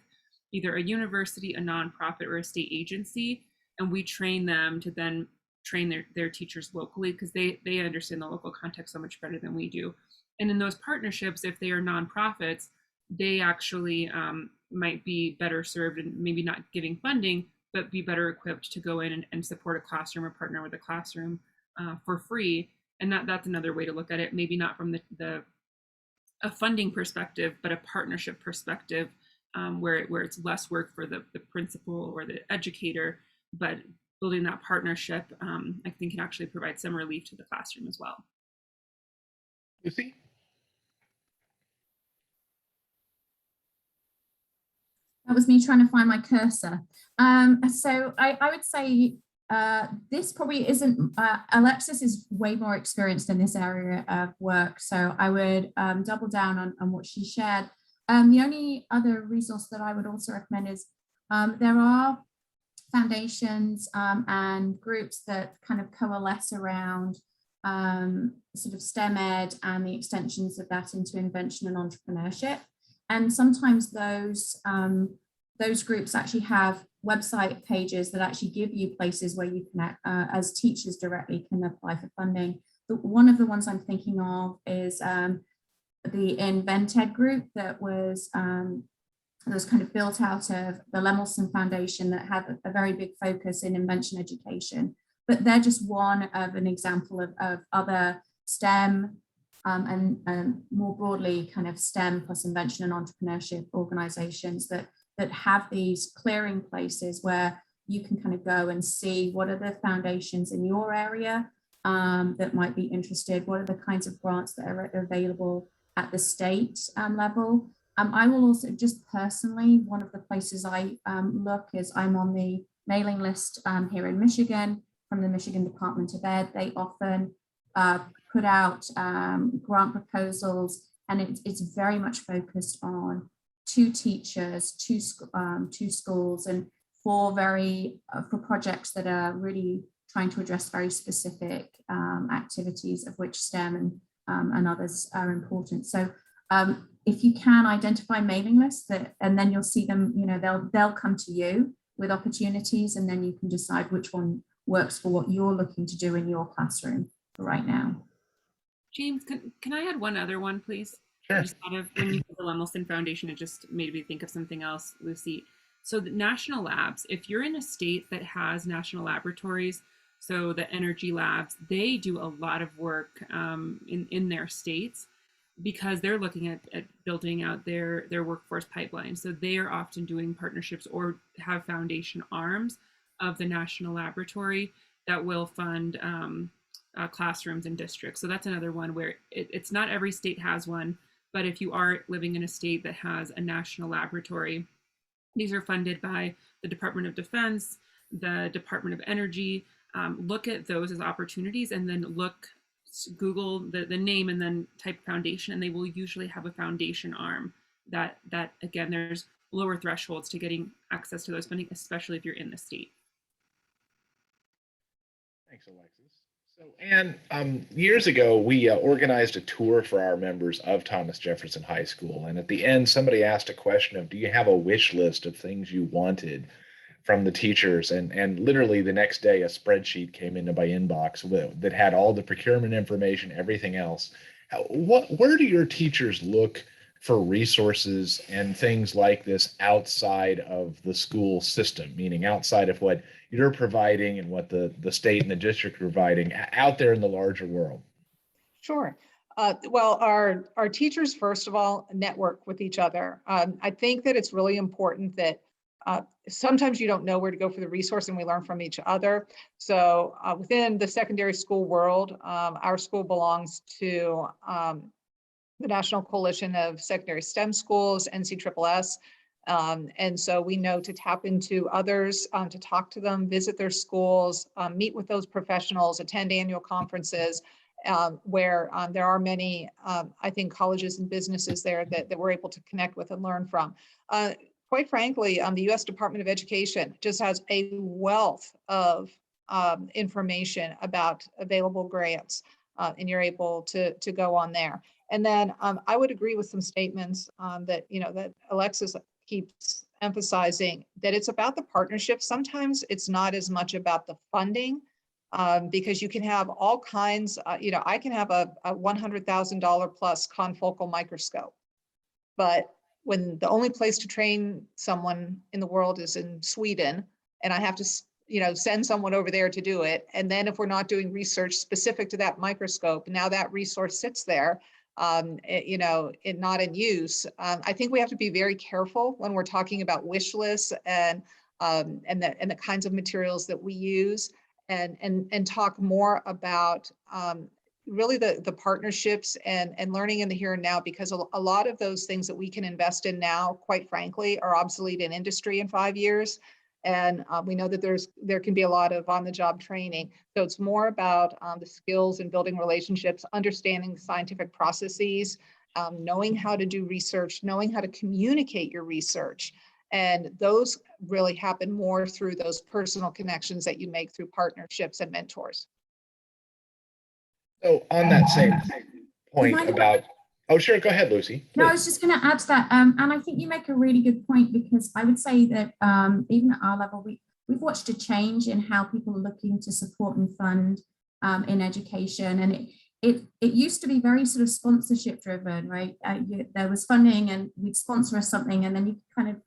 either a university, a nonprofit, or a state agency and we train them to then train their teachers locally, because they understand the local context so much better than we do. And in those partnerships, if they are nonprofits, they actually might be better served, and maybe not giving funding, but be better equipped to go in and support a classroom or partner with a classroom for free. And that's another way to look at it, maybe not from a funding perspective, but a partnership perspective, where it's less work for the principal or the educator, but building that partnership, I think, can actually provide some relief to the classroom as well. Lucy? That was me trying to find my cursor. So I would say this probably isn't, Alexis is way more experienced in this area of work. So I would double down on what she shared. The only other resource that I would also recommend is there are foundations and groups that kind of coalesce around sort of STEM ed and the extensions of that into invention and entrepreneurship. And sometimes those groups actually have website pages that actually give you places where you can, as teachers directly, can apply for funding. One of the ones I'm thinking of is the InventEd group that was kind of built out of the Lemelson Foundation, that had a very big focus in invention education. But they're just one of an example of other STEM and more broadly kind of STEM plus invention and entrepreneurship organizations that have these clearing places where you can kind of go and see what are the foundations in your area that might be interested, what are the kinds of grants that are available at the state level. I will also, just personally, one of the places I look is I'm on the mailing list here in Michigan from the Michigan Department of Ed. They often put out grant proposals, and it's very much focused on 2 teachers, 2 schools, and for projects that are really trying to address very specific activities, of which STEM and others are important. So if you can identify mailing lists, and then you'll see them, they'll come to you with opportunities, and then you can decide which one works for what you're looking to do in your classroom for right now. James, can I add one other one, please? Sure. I just thought of, when you said the Lemelson Foundation, it just made me think of something else, Lucy. So the national labs, if you're in a state that has national laboratories, so the energy labs, they do a lot of work in their states, because they're looking at building out their workforce pipeline. So they are often doing partnerships or have foundation arms of the national laboratory that will fund classrooms and districts. So that's another one where it's not every state has one, but if you are living in a state that has a national laboratory, these are funded by the Department of Defense, the Department of Energy. Look at those as opportunities, and then Google the name and then type foundation, and they will usually have a foundation arm that again, there's lower thresholds to getting access to those funding, especially if you're in the state. Thanks, Alexis. So, Anne, years ago, we organized a tour for our members of Thomas Jefferson High School. And at the end, somebody asked a question of, do you have a wish list of things you wanted from the teachers? And literally the next day, a spreadsheet came into my inbox that had all the procurement information, everything else. Where do your teachers look for resources and things like this outside of the school system, meaning outside of what you're providing and what the state and the district are providing, out there in the larger world? Sure. Well, our teachers, first of all, network with each other. I think that it's really important that sometimes you don't know where to go for the resource, and we learn from each other. So within the secondary school world, our school belongs to the National Coalition of Secondary STEM Schools, NC21. And so we know to tap into others, to talk to them, visit their schools, meet with those professionals, attend annual conferences, where there are many, I think, colleges and businesses there that we're able to connect with and learn from. Quite frankly, the U.S. Department of Education just has a wealth of information about available grants, and you're able to go on there. And then I would agree with some statements that, that Alexis keeps emphasizing, that it's about the partnership. Sometimes it's not as much about the funding, because you can have all kinds, I can have a $100,000 plus confocal microscope, but when the only place to train someone in the world is in Sweden, and I have to, send someone over there to do it. And then if we're not doing research specific to that microscope, now that resource sits there, not in use. I think we have to be very careful when we're talking about wish lists and the kinds of materials that we use, and talk more about really the partnerships and learning in the here and now, because a lot of those things that we can invest in now, quite frankly, are obsolete in industry in 5 years. And we know that there can be a lot of on-the-job training. So it's more about the skills and building relationships, understanding scientific processes, knowing how to do research, knowing how to communicate your research. And those really happen more through those personal connections that you make through partnerships and mentors. So on that same point about, oh, sure, go ahead, Lucy. Please. No, I was just going to add to that. And I think you make a really good point, because I would say that even at our level, we've watched a change in how people are looking to support and fund in education. And it used to be very sort of sponsorship driven, right? There was funding and we'd sponsor something, and then you kind of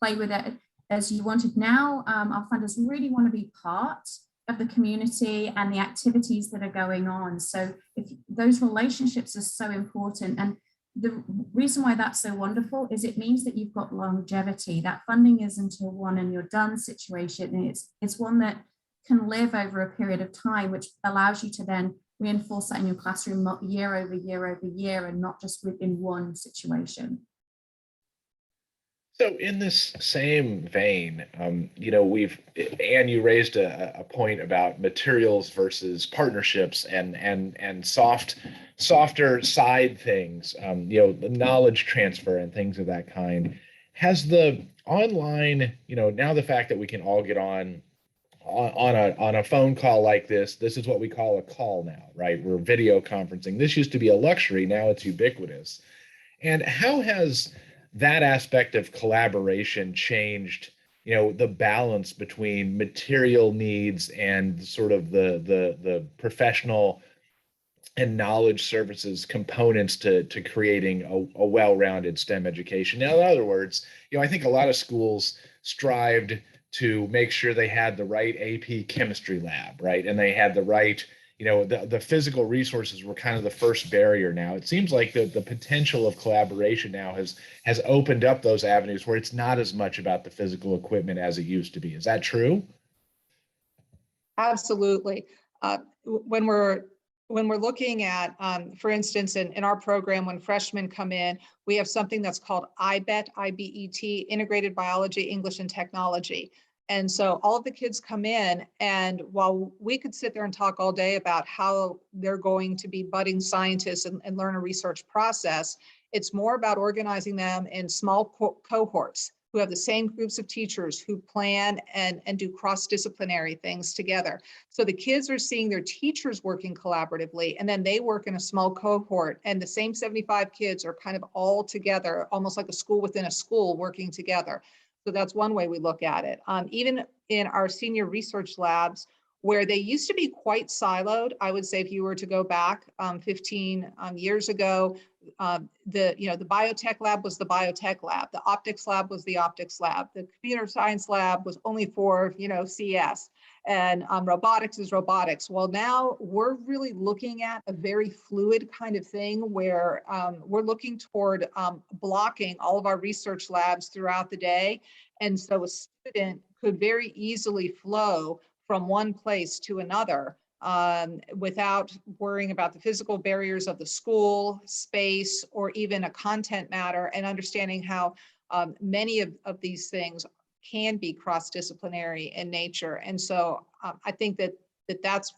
play with it as you wanted. Now, our funders really want to be part of the community and the activities that are going on. So if those relationships are so important, and the reason why that's so wonderful is it means that you've got longevity. That funding isn't a one and you're done situation. And it's one that can live over a period of time, which allows you to then reinforce that in your classroom year over year over year, and not just within one situation. So in this same vein, Anne, you raised a point about materials versus partnerships and softer side things, the knowledge transfer and things of that kind. Has the online, now the fact that we can all get on a phone call like this is what we call a call now, right? We're video conferencing. This used to be a luxury, now it's ubiquitous. And how has that aspect of collaboration changed, the balance between material needs and sort of the professional and knowledge services components to creating a well-rounded STEM education? Now, in other words, I think a lot of schools strived to make sure they had the right AP chemistry lab, right? And they had the right, the physical resources were kind of the first barrier. Now it seems like the potential of collaboration now has opened up those avenues where it's not as much about the physical equipment as it used to be. Is that true? Absolutely. When we're looking at, for instance, in our program, when freshmen come in, we have something that's called IBET, I-B-E-T, Integrated Biology, English, and Technology. And so all of the kids come in, and while we could sit there and talk all day about how they're going to be budding scientists and learn a research process, it's more about organizing them in small cohorts who have the same groups of teachers who plan and do cross-disciplinary things together. So the kids are seeing their teachers working collaboratively, and then they work in a small cohort, and the same 75 kids are kind of all together, almost like a school within a school working together. So that's one way we look at it. Even in our senior research labs, where they used to be quite siloed, I would say if you were to go back 15 years ago, the biotech lab was the biotech lab, the optics lab was the optics lab, the computer science lab was only for CS, and robotics is robotics. Well, now we're really looking at a very fluid kind of thing where we're looking toward blocking all of our research labs throughout the day. And so a student could very easily flow from one place to another without worrying about the physical barriers of the school, space, or even a content matter, and understanding how many of these things can be cross-disciplinary in nature. And so I think that's,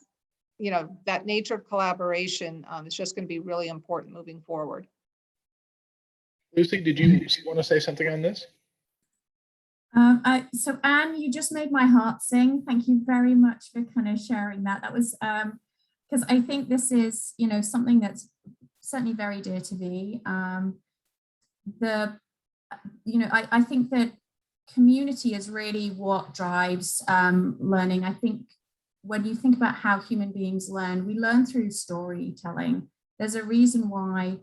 that nature of collaboration is just going to be really important moving forward. Lucy, did you want to say something on this? So Anne, you just made my heart sing. Thank you very much for kind of sharing that. That was because I think this is, something that's certainly very dear to me. I think that community is really what drives learning. I think when you think about how human beings learn, we learn through storytelling. There's a reason why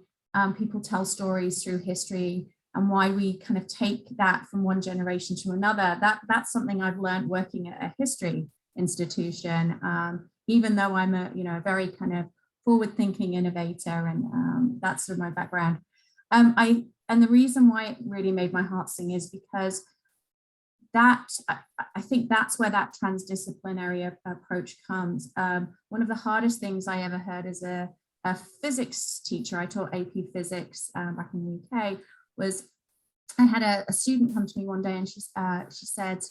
people tell stories through history and why we kind of take that from one generation to another. That's something I've learned working at a history institution, even though I'm a very kind of forward-thinking innovator, and that's sort of my background. And the reason why it really made my heart sing is because I think that's where that transdisciplinary approach comes. One of the hardest things I ever heard as a physics teacher, I taught AP physics back in the UK, was I had a student come to me one day and she said,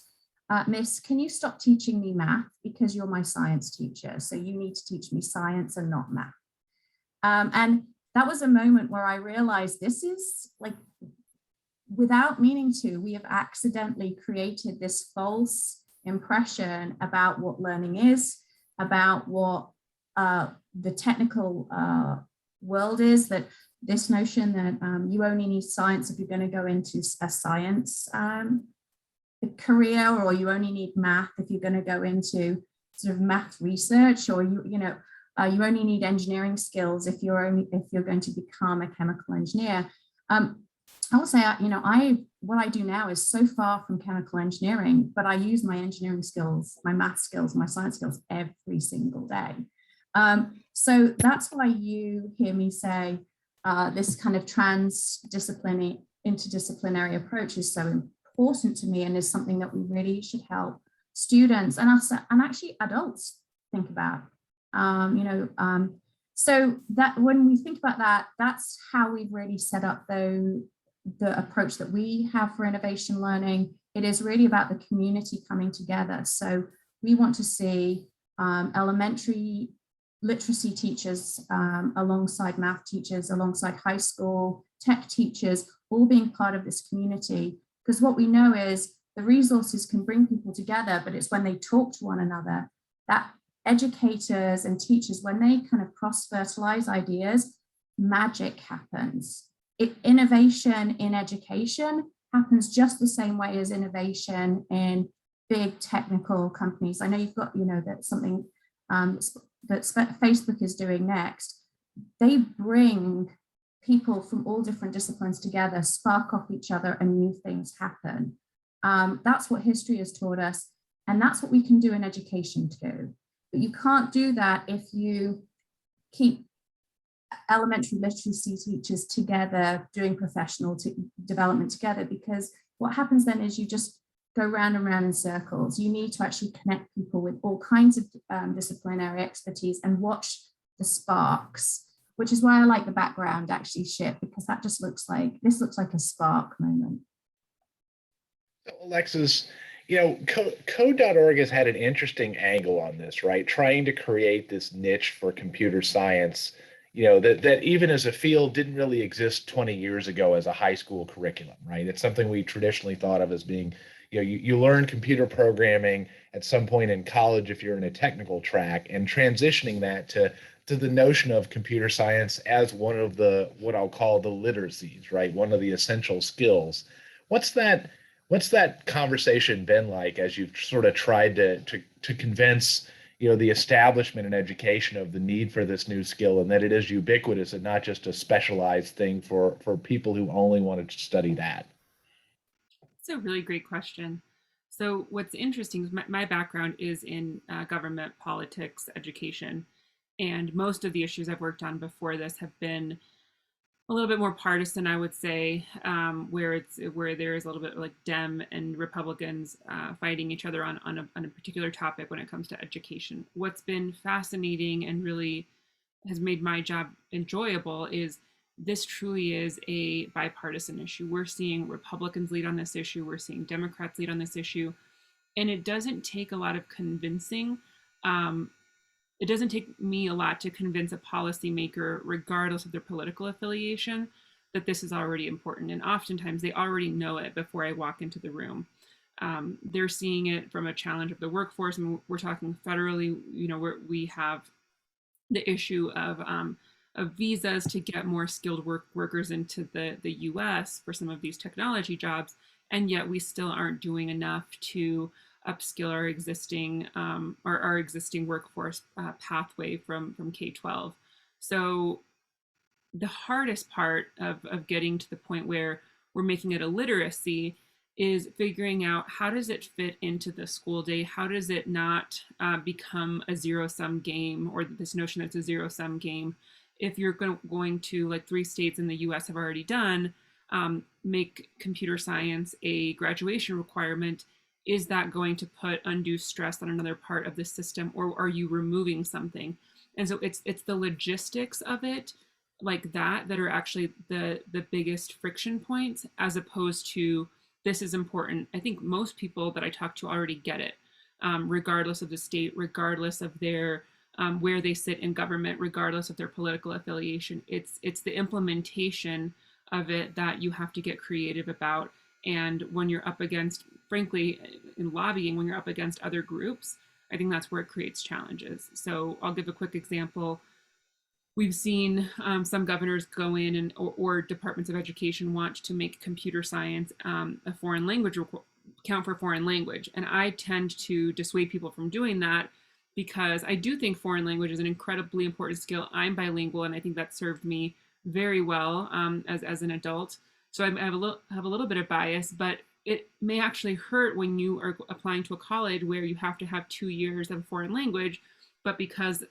Miss, can you stop teaching me math because you're my science teacher, so you need to teach me science and not math. And that was a moment where I realized this is like, without meaning to, we have accidentally created this false impression about what learning is, about what the technical world is, that this notion that you only need science if you're going to go into a science career, or you only need math if you're going to go into sort of math research, or you only need engineering skills if you're going to become a chemical engineer. I will say, what I do now is so far from chemical engineering, but I use my engineering skills, my math skills, my science skills every single day. So that's why you hear me say this kind of interdisciplinary approach is so important to me, and is something that we really should help students and us and actually adults think about. So that when we think about that, that's how we've really set up the approach that we have for innovation learning. It is really about the community coming together. So we want to see elementary literacy teachers alongside math teachers, alongside high school tech teachers, all being part of this community. Because what we know is the resources can bring people together, but it's when they talk to one another that educators and teachers, when they kind of cross-fertilize ideas, magic happens. Innovation in education happens just the same way as innovation in big technical companies. I know you've got, that's something that Facebook is doing next. They bring people from all different disciplines together, spark off each other, and new things happen. That's what history has taught us, and that's what we can do in education too. But you can't do that if you keep elementary literacy teachers together doing professional development together, because what happens then is you just go round and round in circles. You need to actually connect people with all kinds of disciplinary expertise and watch the sparks, which is why I like the background actually, Ship, because that just looks like a spark moment. So Alexis, Code.org has had an interesting angle on this, right? Trying to create this niche for computer science, that even as a field didn't really exist 20 years ago as a high school curriculum, right? It's something we traditionally thought of as being, you learn computer programming at some point in college if you're in a technical track, and transitioning that to the notion of computer science as one of what I'll call the literacies, right? One of the essential skills. What's that conversation been like as you've sort of tried to convince the establishment and education of the need for this new skill, and that it is ubiquitous and not just a specialized thing for people who only wanted to study that? It's a really great question. So what's interesting is my background is in government, politics, education, and most of the issues I've worked on before this have been a little bit more partisan, I would say, where there is a little bit like Dem and Republicans fighting each other on a particular topic when it comes to education. What's been fascinating and really has made my job enjoyable is this truly is a bipartisan issue. We're seeing Republicans lead on this issue. We're seeing Democrats lead on this issue. And it doesn't take a lot of convincing. It doesn't take me a lot to convince a policymaker, regardless of their political affiliation, that this is already important. And oftentimes they already know it before I walk into the room. They're seeing it from a challenge of the workforce. And we're talking federally, where we have the issue of visas to get more skilled workers into the US for some of these technology jobs. And yet we still aren't doing enough to upskill our existing workforce pathway from K-12. So the hardest part of getting to the point where we're making it a literacy is figuring out how does it fit into the school day? How does it not become a zero-sum game, or this notion that it's a zero-sum game? If you're going to, like 3 states in the US have already done, make computer science a graduation requirement, is that going to put undue stress on another part of the system, or are you removing something? And so it's the logistics of it like that are actually the biggest friction points, as opposed to this is important. I think most people that I talk to already get it, regardless of the state, regardless of their where they sit in government, regardless of their political affiliation. It's the implementation of it that you have to get creative about. And when you're up against, frankly, in lobbying, when you're up against other groups, I think that's where it creates challenges. So I'll give a quick example. We've seen some governors go in or departments of education want to make computer science a foreign language, count for foreign language. And I tend to dissuade people from doing that, because I do think foreign language is an incredibly important skill. I'm bilingual, and I think that served me very well as an adult. So I have a little bit of bias, but it may actually hurt when you are applying to a college where you have to have 2 years of a foreign language, but because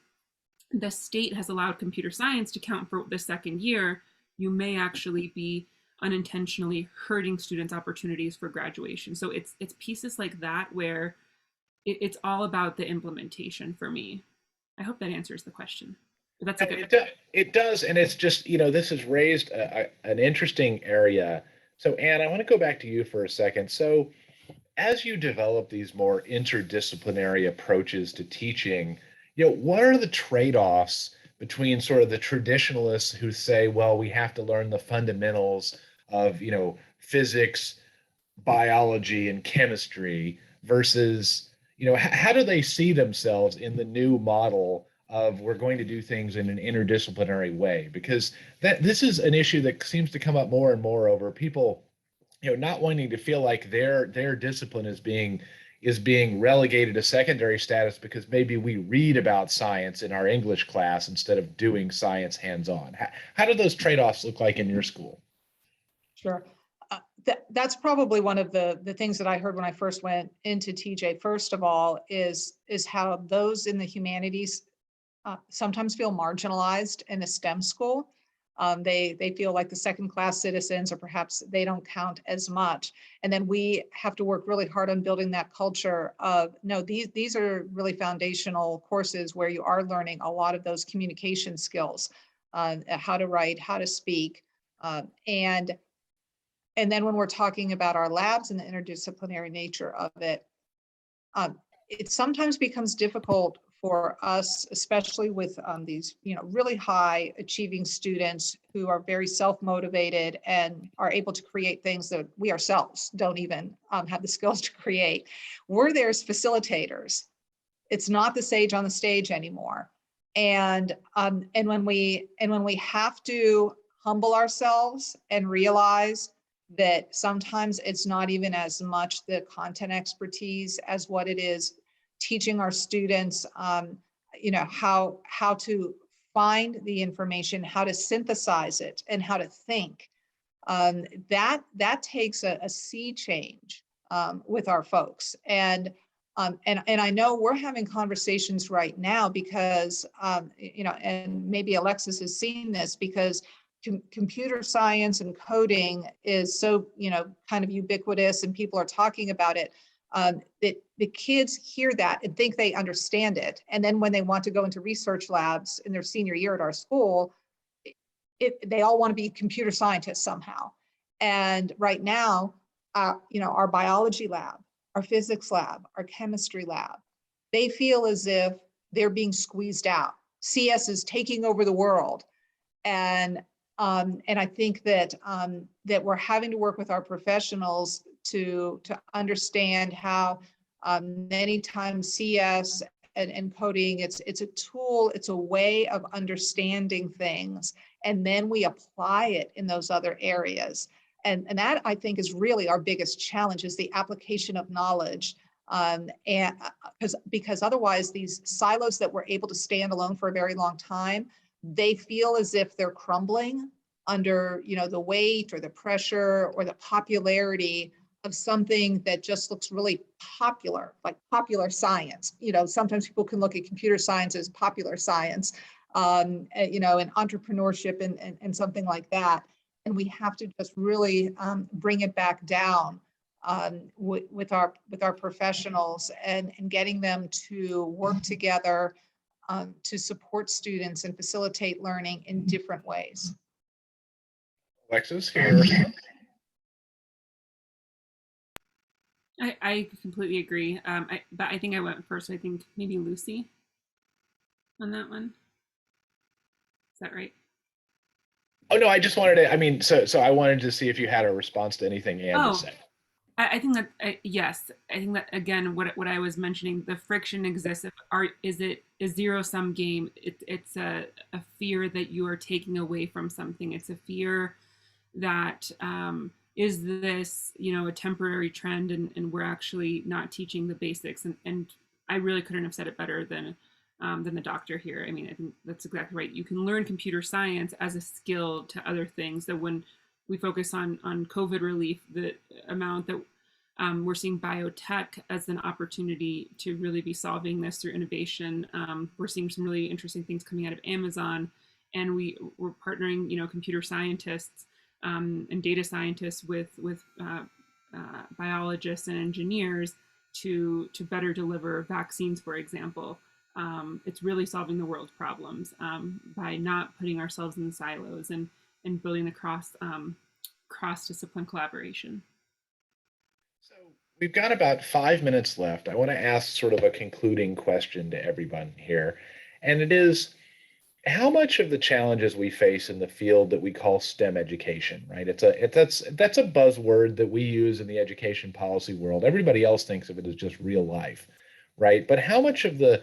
the state has allowed computer science to count for the 2nd year, you may actually be unintentionally hurting students' opportunities for graduation. So it's pieces like that where it's all about the implementation for me. I hope that answers the question. But that's a good. It does, and it's just, this has raised an interesting area. So Anne, I want to go back to you for a second. So as you develop these more interdisciplinary approaches to teaching, what are the trade-offs between sort of the traditionalists who say, well, we have to learn the fundamentals of, physics, biology, and chemistry versus, how do they see themselves in the new model of we're going to do things in an interdisciplinary way? Because this is an issue that seems to come up more and more over people, not wanting to feel like their discipline is being relegated to secondary status because maybe we read about science in our English class instead of doing science hands-on. How do those trade-offs look like in your school? Sure. That's probably one of the things that I heard when I first went into TJ. First of all, is how those in the humanities sometimes feel marginalized in a STEM school. They feel like the second-class citizens, or perhaps they don't count as much. And then we have to work really hard on building that culture of, no, these are really foundational courses where you are learning a lot of those communication skills, how to write, how to speak, and then when we're talking about our labs and the interdisciplinary nature of it, it sometimes becomes difficult for us, especially with these, really high achieving students who are very self-motivated and are able to create things that we ourselves don't even have the skills to create. We're there as facilitators. It's not the sage on the stage anymore. And when we have to humble ourselves and realize that sometimes it's not even as much the content expertise as what it is teaching our students, how to find the information, how to synthesize it, and how to think. That takes a sea change with our folks. And I know we're having conversations right now because, and maybe Alexis has seen this, because computer science and coding is so, kind of ubiquitous and people are talking about it, that the kids hear that and think they understand it. And then when they want to go into research labs in their senior year at our school, they all want to be computer scientists somehow. And right now, our biology lab, our physics lab, our chemistry lab, they feel as if they're being squeezed out. CS is taking over the world. And I think that that we're having to work with our professionals to understand how many times CS and coding. It's a tool, it's a way of understanding things, and then we apply it in those other areas. And that, I think, is really our biggest challenge, is the application of knowledge. And because otherwise these silos that were able to stand alone for a very long time, they feel as if they're crumbling under, you know, the weight or the pressure or the popularity of something that just looks really popular, like popular science. You know, sometimes people can look at computer science as popular science, you know, and entrepreneurship and something like that. And we have to just really bring it back down with our professionals and getting them to work together to support students and facilitate learning in different ways. Alexis, here. I completely agree. But I think I went first. I think maybe Lucy on that one. Is that right? Oh no, I just wanted to. I mean, so I wanted to see if you had a response to anything Anne was saying. I think that yes. I think that again, what I was mentioning, the friction exists. Is it a zero-sum game? It's a fear that you are taking away from something. It's a fear that is this, you know, a temporary trend, and we're actually not teaching the basics. And I really couldn't have said it better than the doctor here. I mean, I think that's exactly right. You can learn computer science as a skill to other things. That when we focus on COVID relief, the amount that we're seeing biotech as an opportunity to really be solving this through innovation. We're seeing some really interesting things coming out of Amazon, and we're partnering, you know, computer scientists and data scientists with biologists and engineers to better deliver vaccines, for example. It's really solving the world's problems by not putting ourselves in silos and building the cross-discipline collaboration. So we've got about 5 minutes left. I want to ask sort of a concluding question to everyone here, and it is, how much of the challenges we face in the field that we call STEM education, right? That's a buzzword that we use in the education policy world. Everybody else thinks of it as just real life, right? But how much of the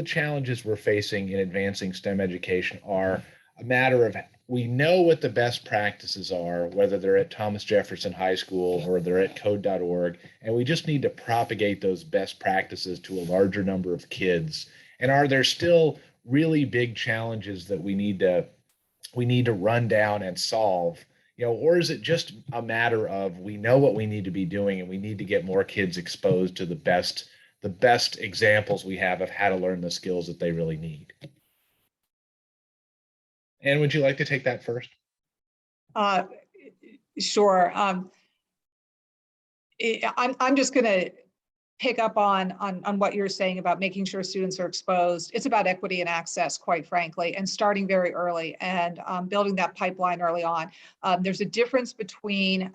challenges we're facing in advancing STEM education are a matter of, we know what the best practices are, whether they're at Thomas Jefferson High School or they're at code.org, and we just need to propagate those best practices to a larger number of kids? And are there still really big challenges that we need to run down and solve, you know, or is it just a matter of, we know what we need to be doing and we need to get more kids exposed to the best examples we have of how to learn the skills that they really need? Anne, would you like to take that first? Sure. I'm just going to pick up on what you're saying about making sure students are exposed. It's about equity and access, quite frankly, and starting very early and building that pipeline early on. There's a difference between,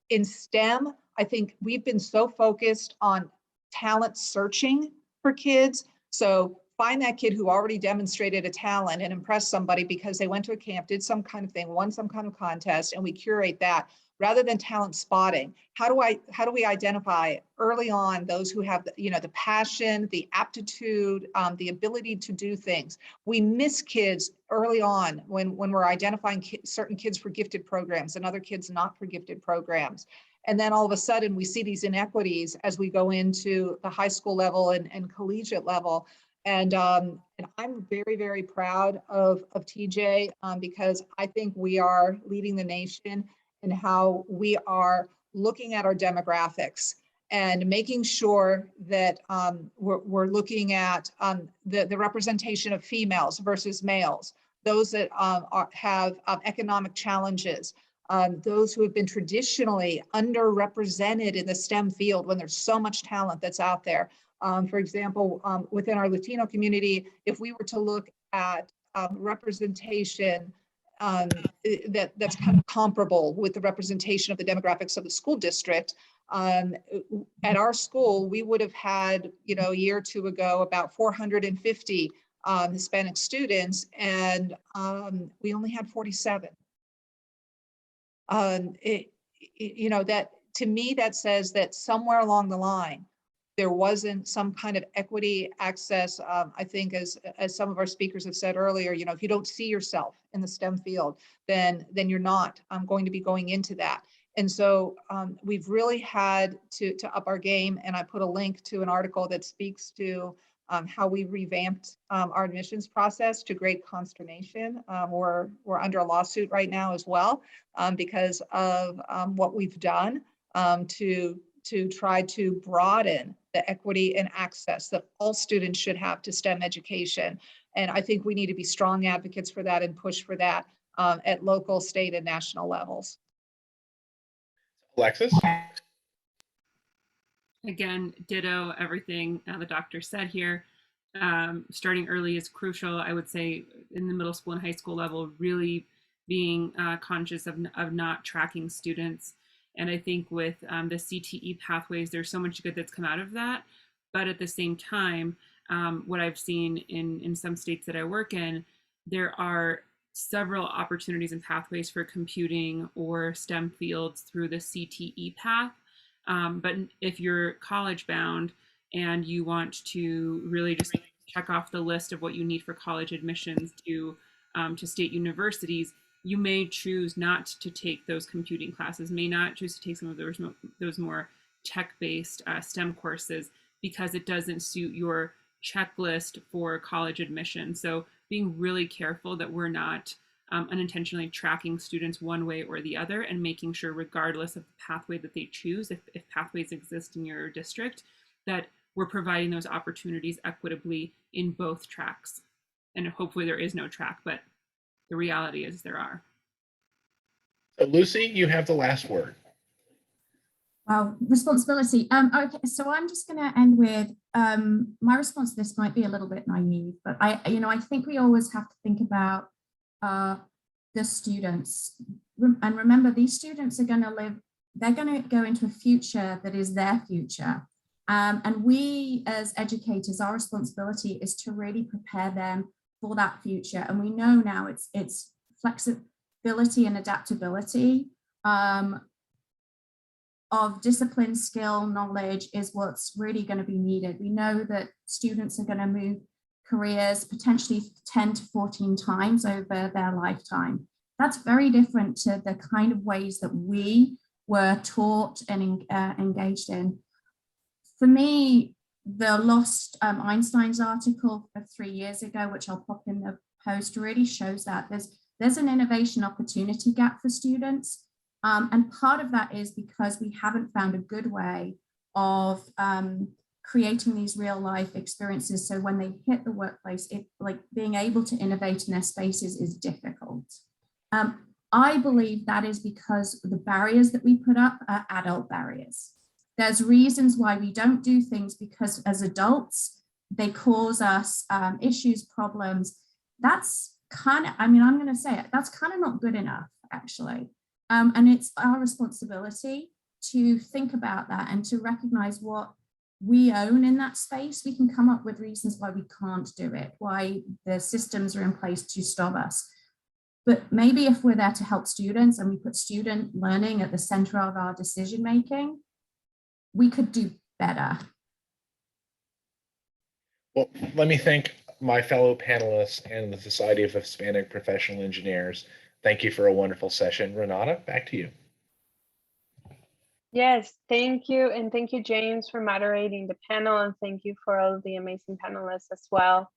in STEM, I think we've been so focused on talent searching for kids. So find that kid who already demonstrated a talent and impressed somebody because they went to a camp, did some kind of thing, won some kind of contest, and we curate that. Rather than talent spotting, how do we identify early on those who have, you know, the passion, the aptitude, the ability to do things? We miss kids early on when we're identifying certain kids for gifted programs and other kids not for gifted programs. And then all of a sudden we see these inequities as we go into the high school level and collegiate level. And I'm very, very proud of TJ because I think we are leading the nation in how we are looking at our demographics and making sure that we're looking at the representation of females versus males, those that have economic challenges, those who have been traditionally underrepresented in the STEM field when there's so much talent that's out there. For example, within our Latino community, if we were to look at representation that's kind of comparable with the representation of the demographics of the school district. At our school, we would have had, you know, a year or two ago, about 450 Hispanic students, and we only had 47. You know, that to me, that says that somewhere along the line, there wasn't some kind of equity access. I think as some of our speakers have said earlier, you know, if you don't see yourself in the STEM field, then you're not going to be going into that. And so we've really had to up our game. And I put a link to an article that speaks to how we revamped our admissions process, to great consternation. We're under a lawsuit right now as well because of what we've done to try to broaden the equity and access that all students should have to STEM education. And I think we need to be strong advocates for that and push for that at local, state, and national levels. Alexis? Again, ditto everything the doctor said here. Starting early is crucial. I would say in the middle school and high school level, really being conscious of not tracking students. And I think with the CTE pathways, there's so much good that's come out of that. But at the same time, what I've seen in some states that I work in, there are several opportunities and pathways for computing or STEM fields through the CTE path. But if you're college bound and you want to really just check off the list of what you need for college admissions to state universities, you may choose not to take those computing classes, may not choose to take some of those more tech-based STEM courses because it doesn't suit your checklist for college admission. So being really careful that we're not unintentionally tracking students one way or the other, and making sure, regardless of the pathway that they choose, if pathways exist in your district, that we're providing those opportunities equitably in both tracks. And hopefully there is no track, but the reality is there are. So Lucy, you have the last word. Wow, responsibility. Okay, so I'm just going to end with my response to this might be a little bit naive, but I think we always have to think about the students. And remember, these students are going to live, they're going to go into a future that is their future. And we as educators, our responsibility is to really prepare them for that future. And we know now it's flexibility and adaptability of discipline, skill, knowledge is what's really going to be needed. We know that students are going to move careers potentially 10 to 14 times over their lifetime. That's very different to the kind of ways that we were taught and engaged in. For me, the Lost Einstein's article of 3 years ago, which I'll pop in the post, really shows that there's an innovation opportunity gap for students. And part of that is because we haven't found a good way of creating these real life experiences. So when they hit the workplace, like being able to innovate in their spaces is difficult. I believe that is because the barriers that we put up are adult barriers. There's reasons why we don't do things because as adults, they cause us issues, problems. That's kind of, I'm going to say it, that's kind of not good enough, actually. And it's our responsibility to think about that and to recognize what we own in that space. We can come up with reasons why we can't do it, why the systems are in place to stop us. But maybe if we're there to help students and we put student learning at the center of our decision making, we could do better. Well, let me thank my fellow panelists and the Society of Hispanic Professional Engineers. Thank you for a wonderful session. Renata, back to you. Yes, thank you. And thank you, James, for moderating the panel. And thank you for all of the amazing panelists as well.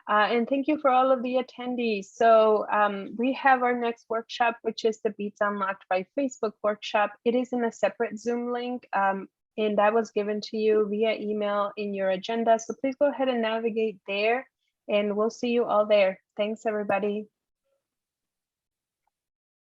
And thank you for all of the attendees. So we have our next workshop, which is the Beats Unlocked by Facebook workshop. It is in a separate Zoom link. And that was given to you via email in your agenda. So please go ahead and navigate there. And we'll see you all there. Thanks, everybody.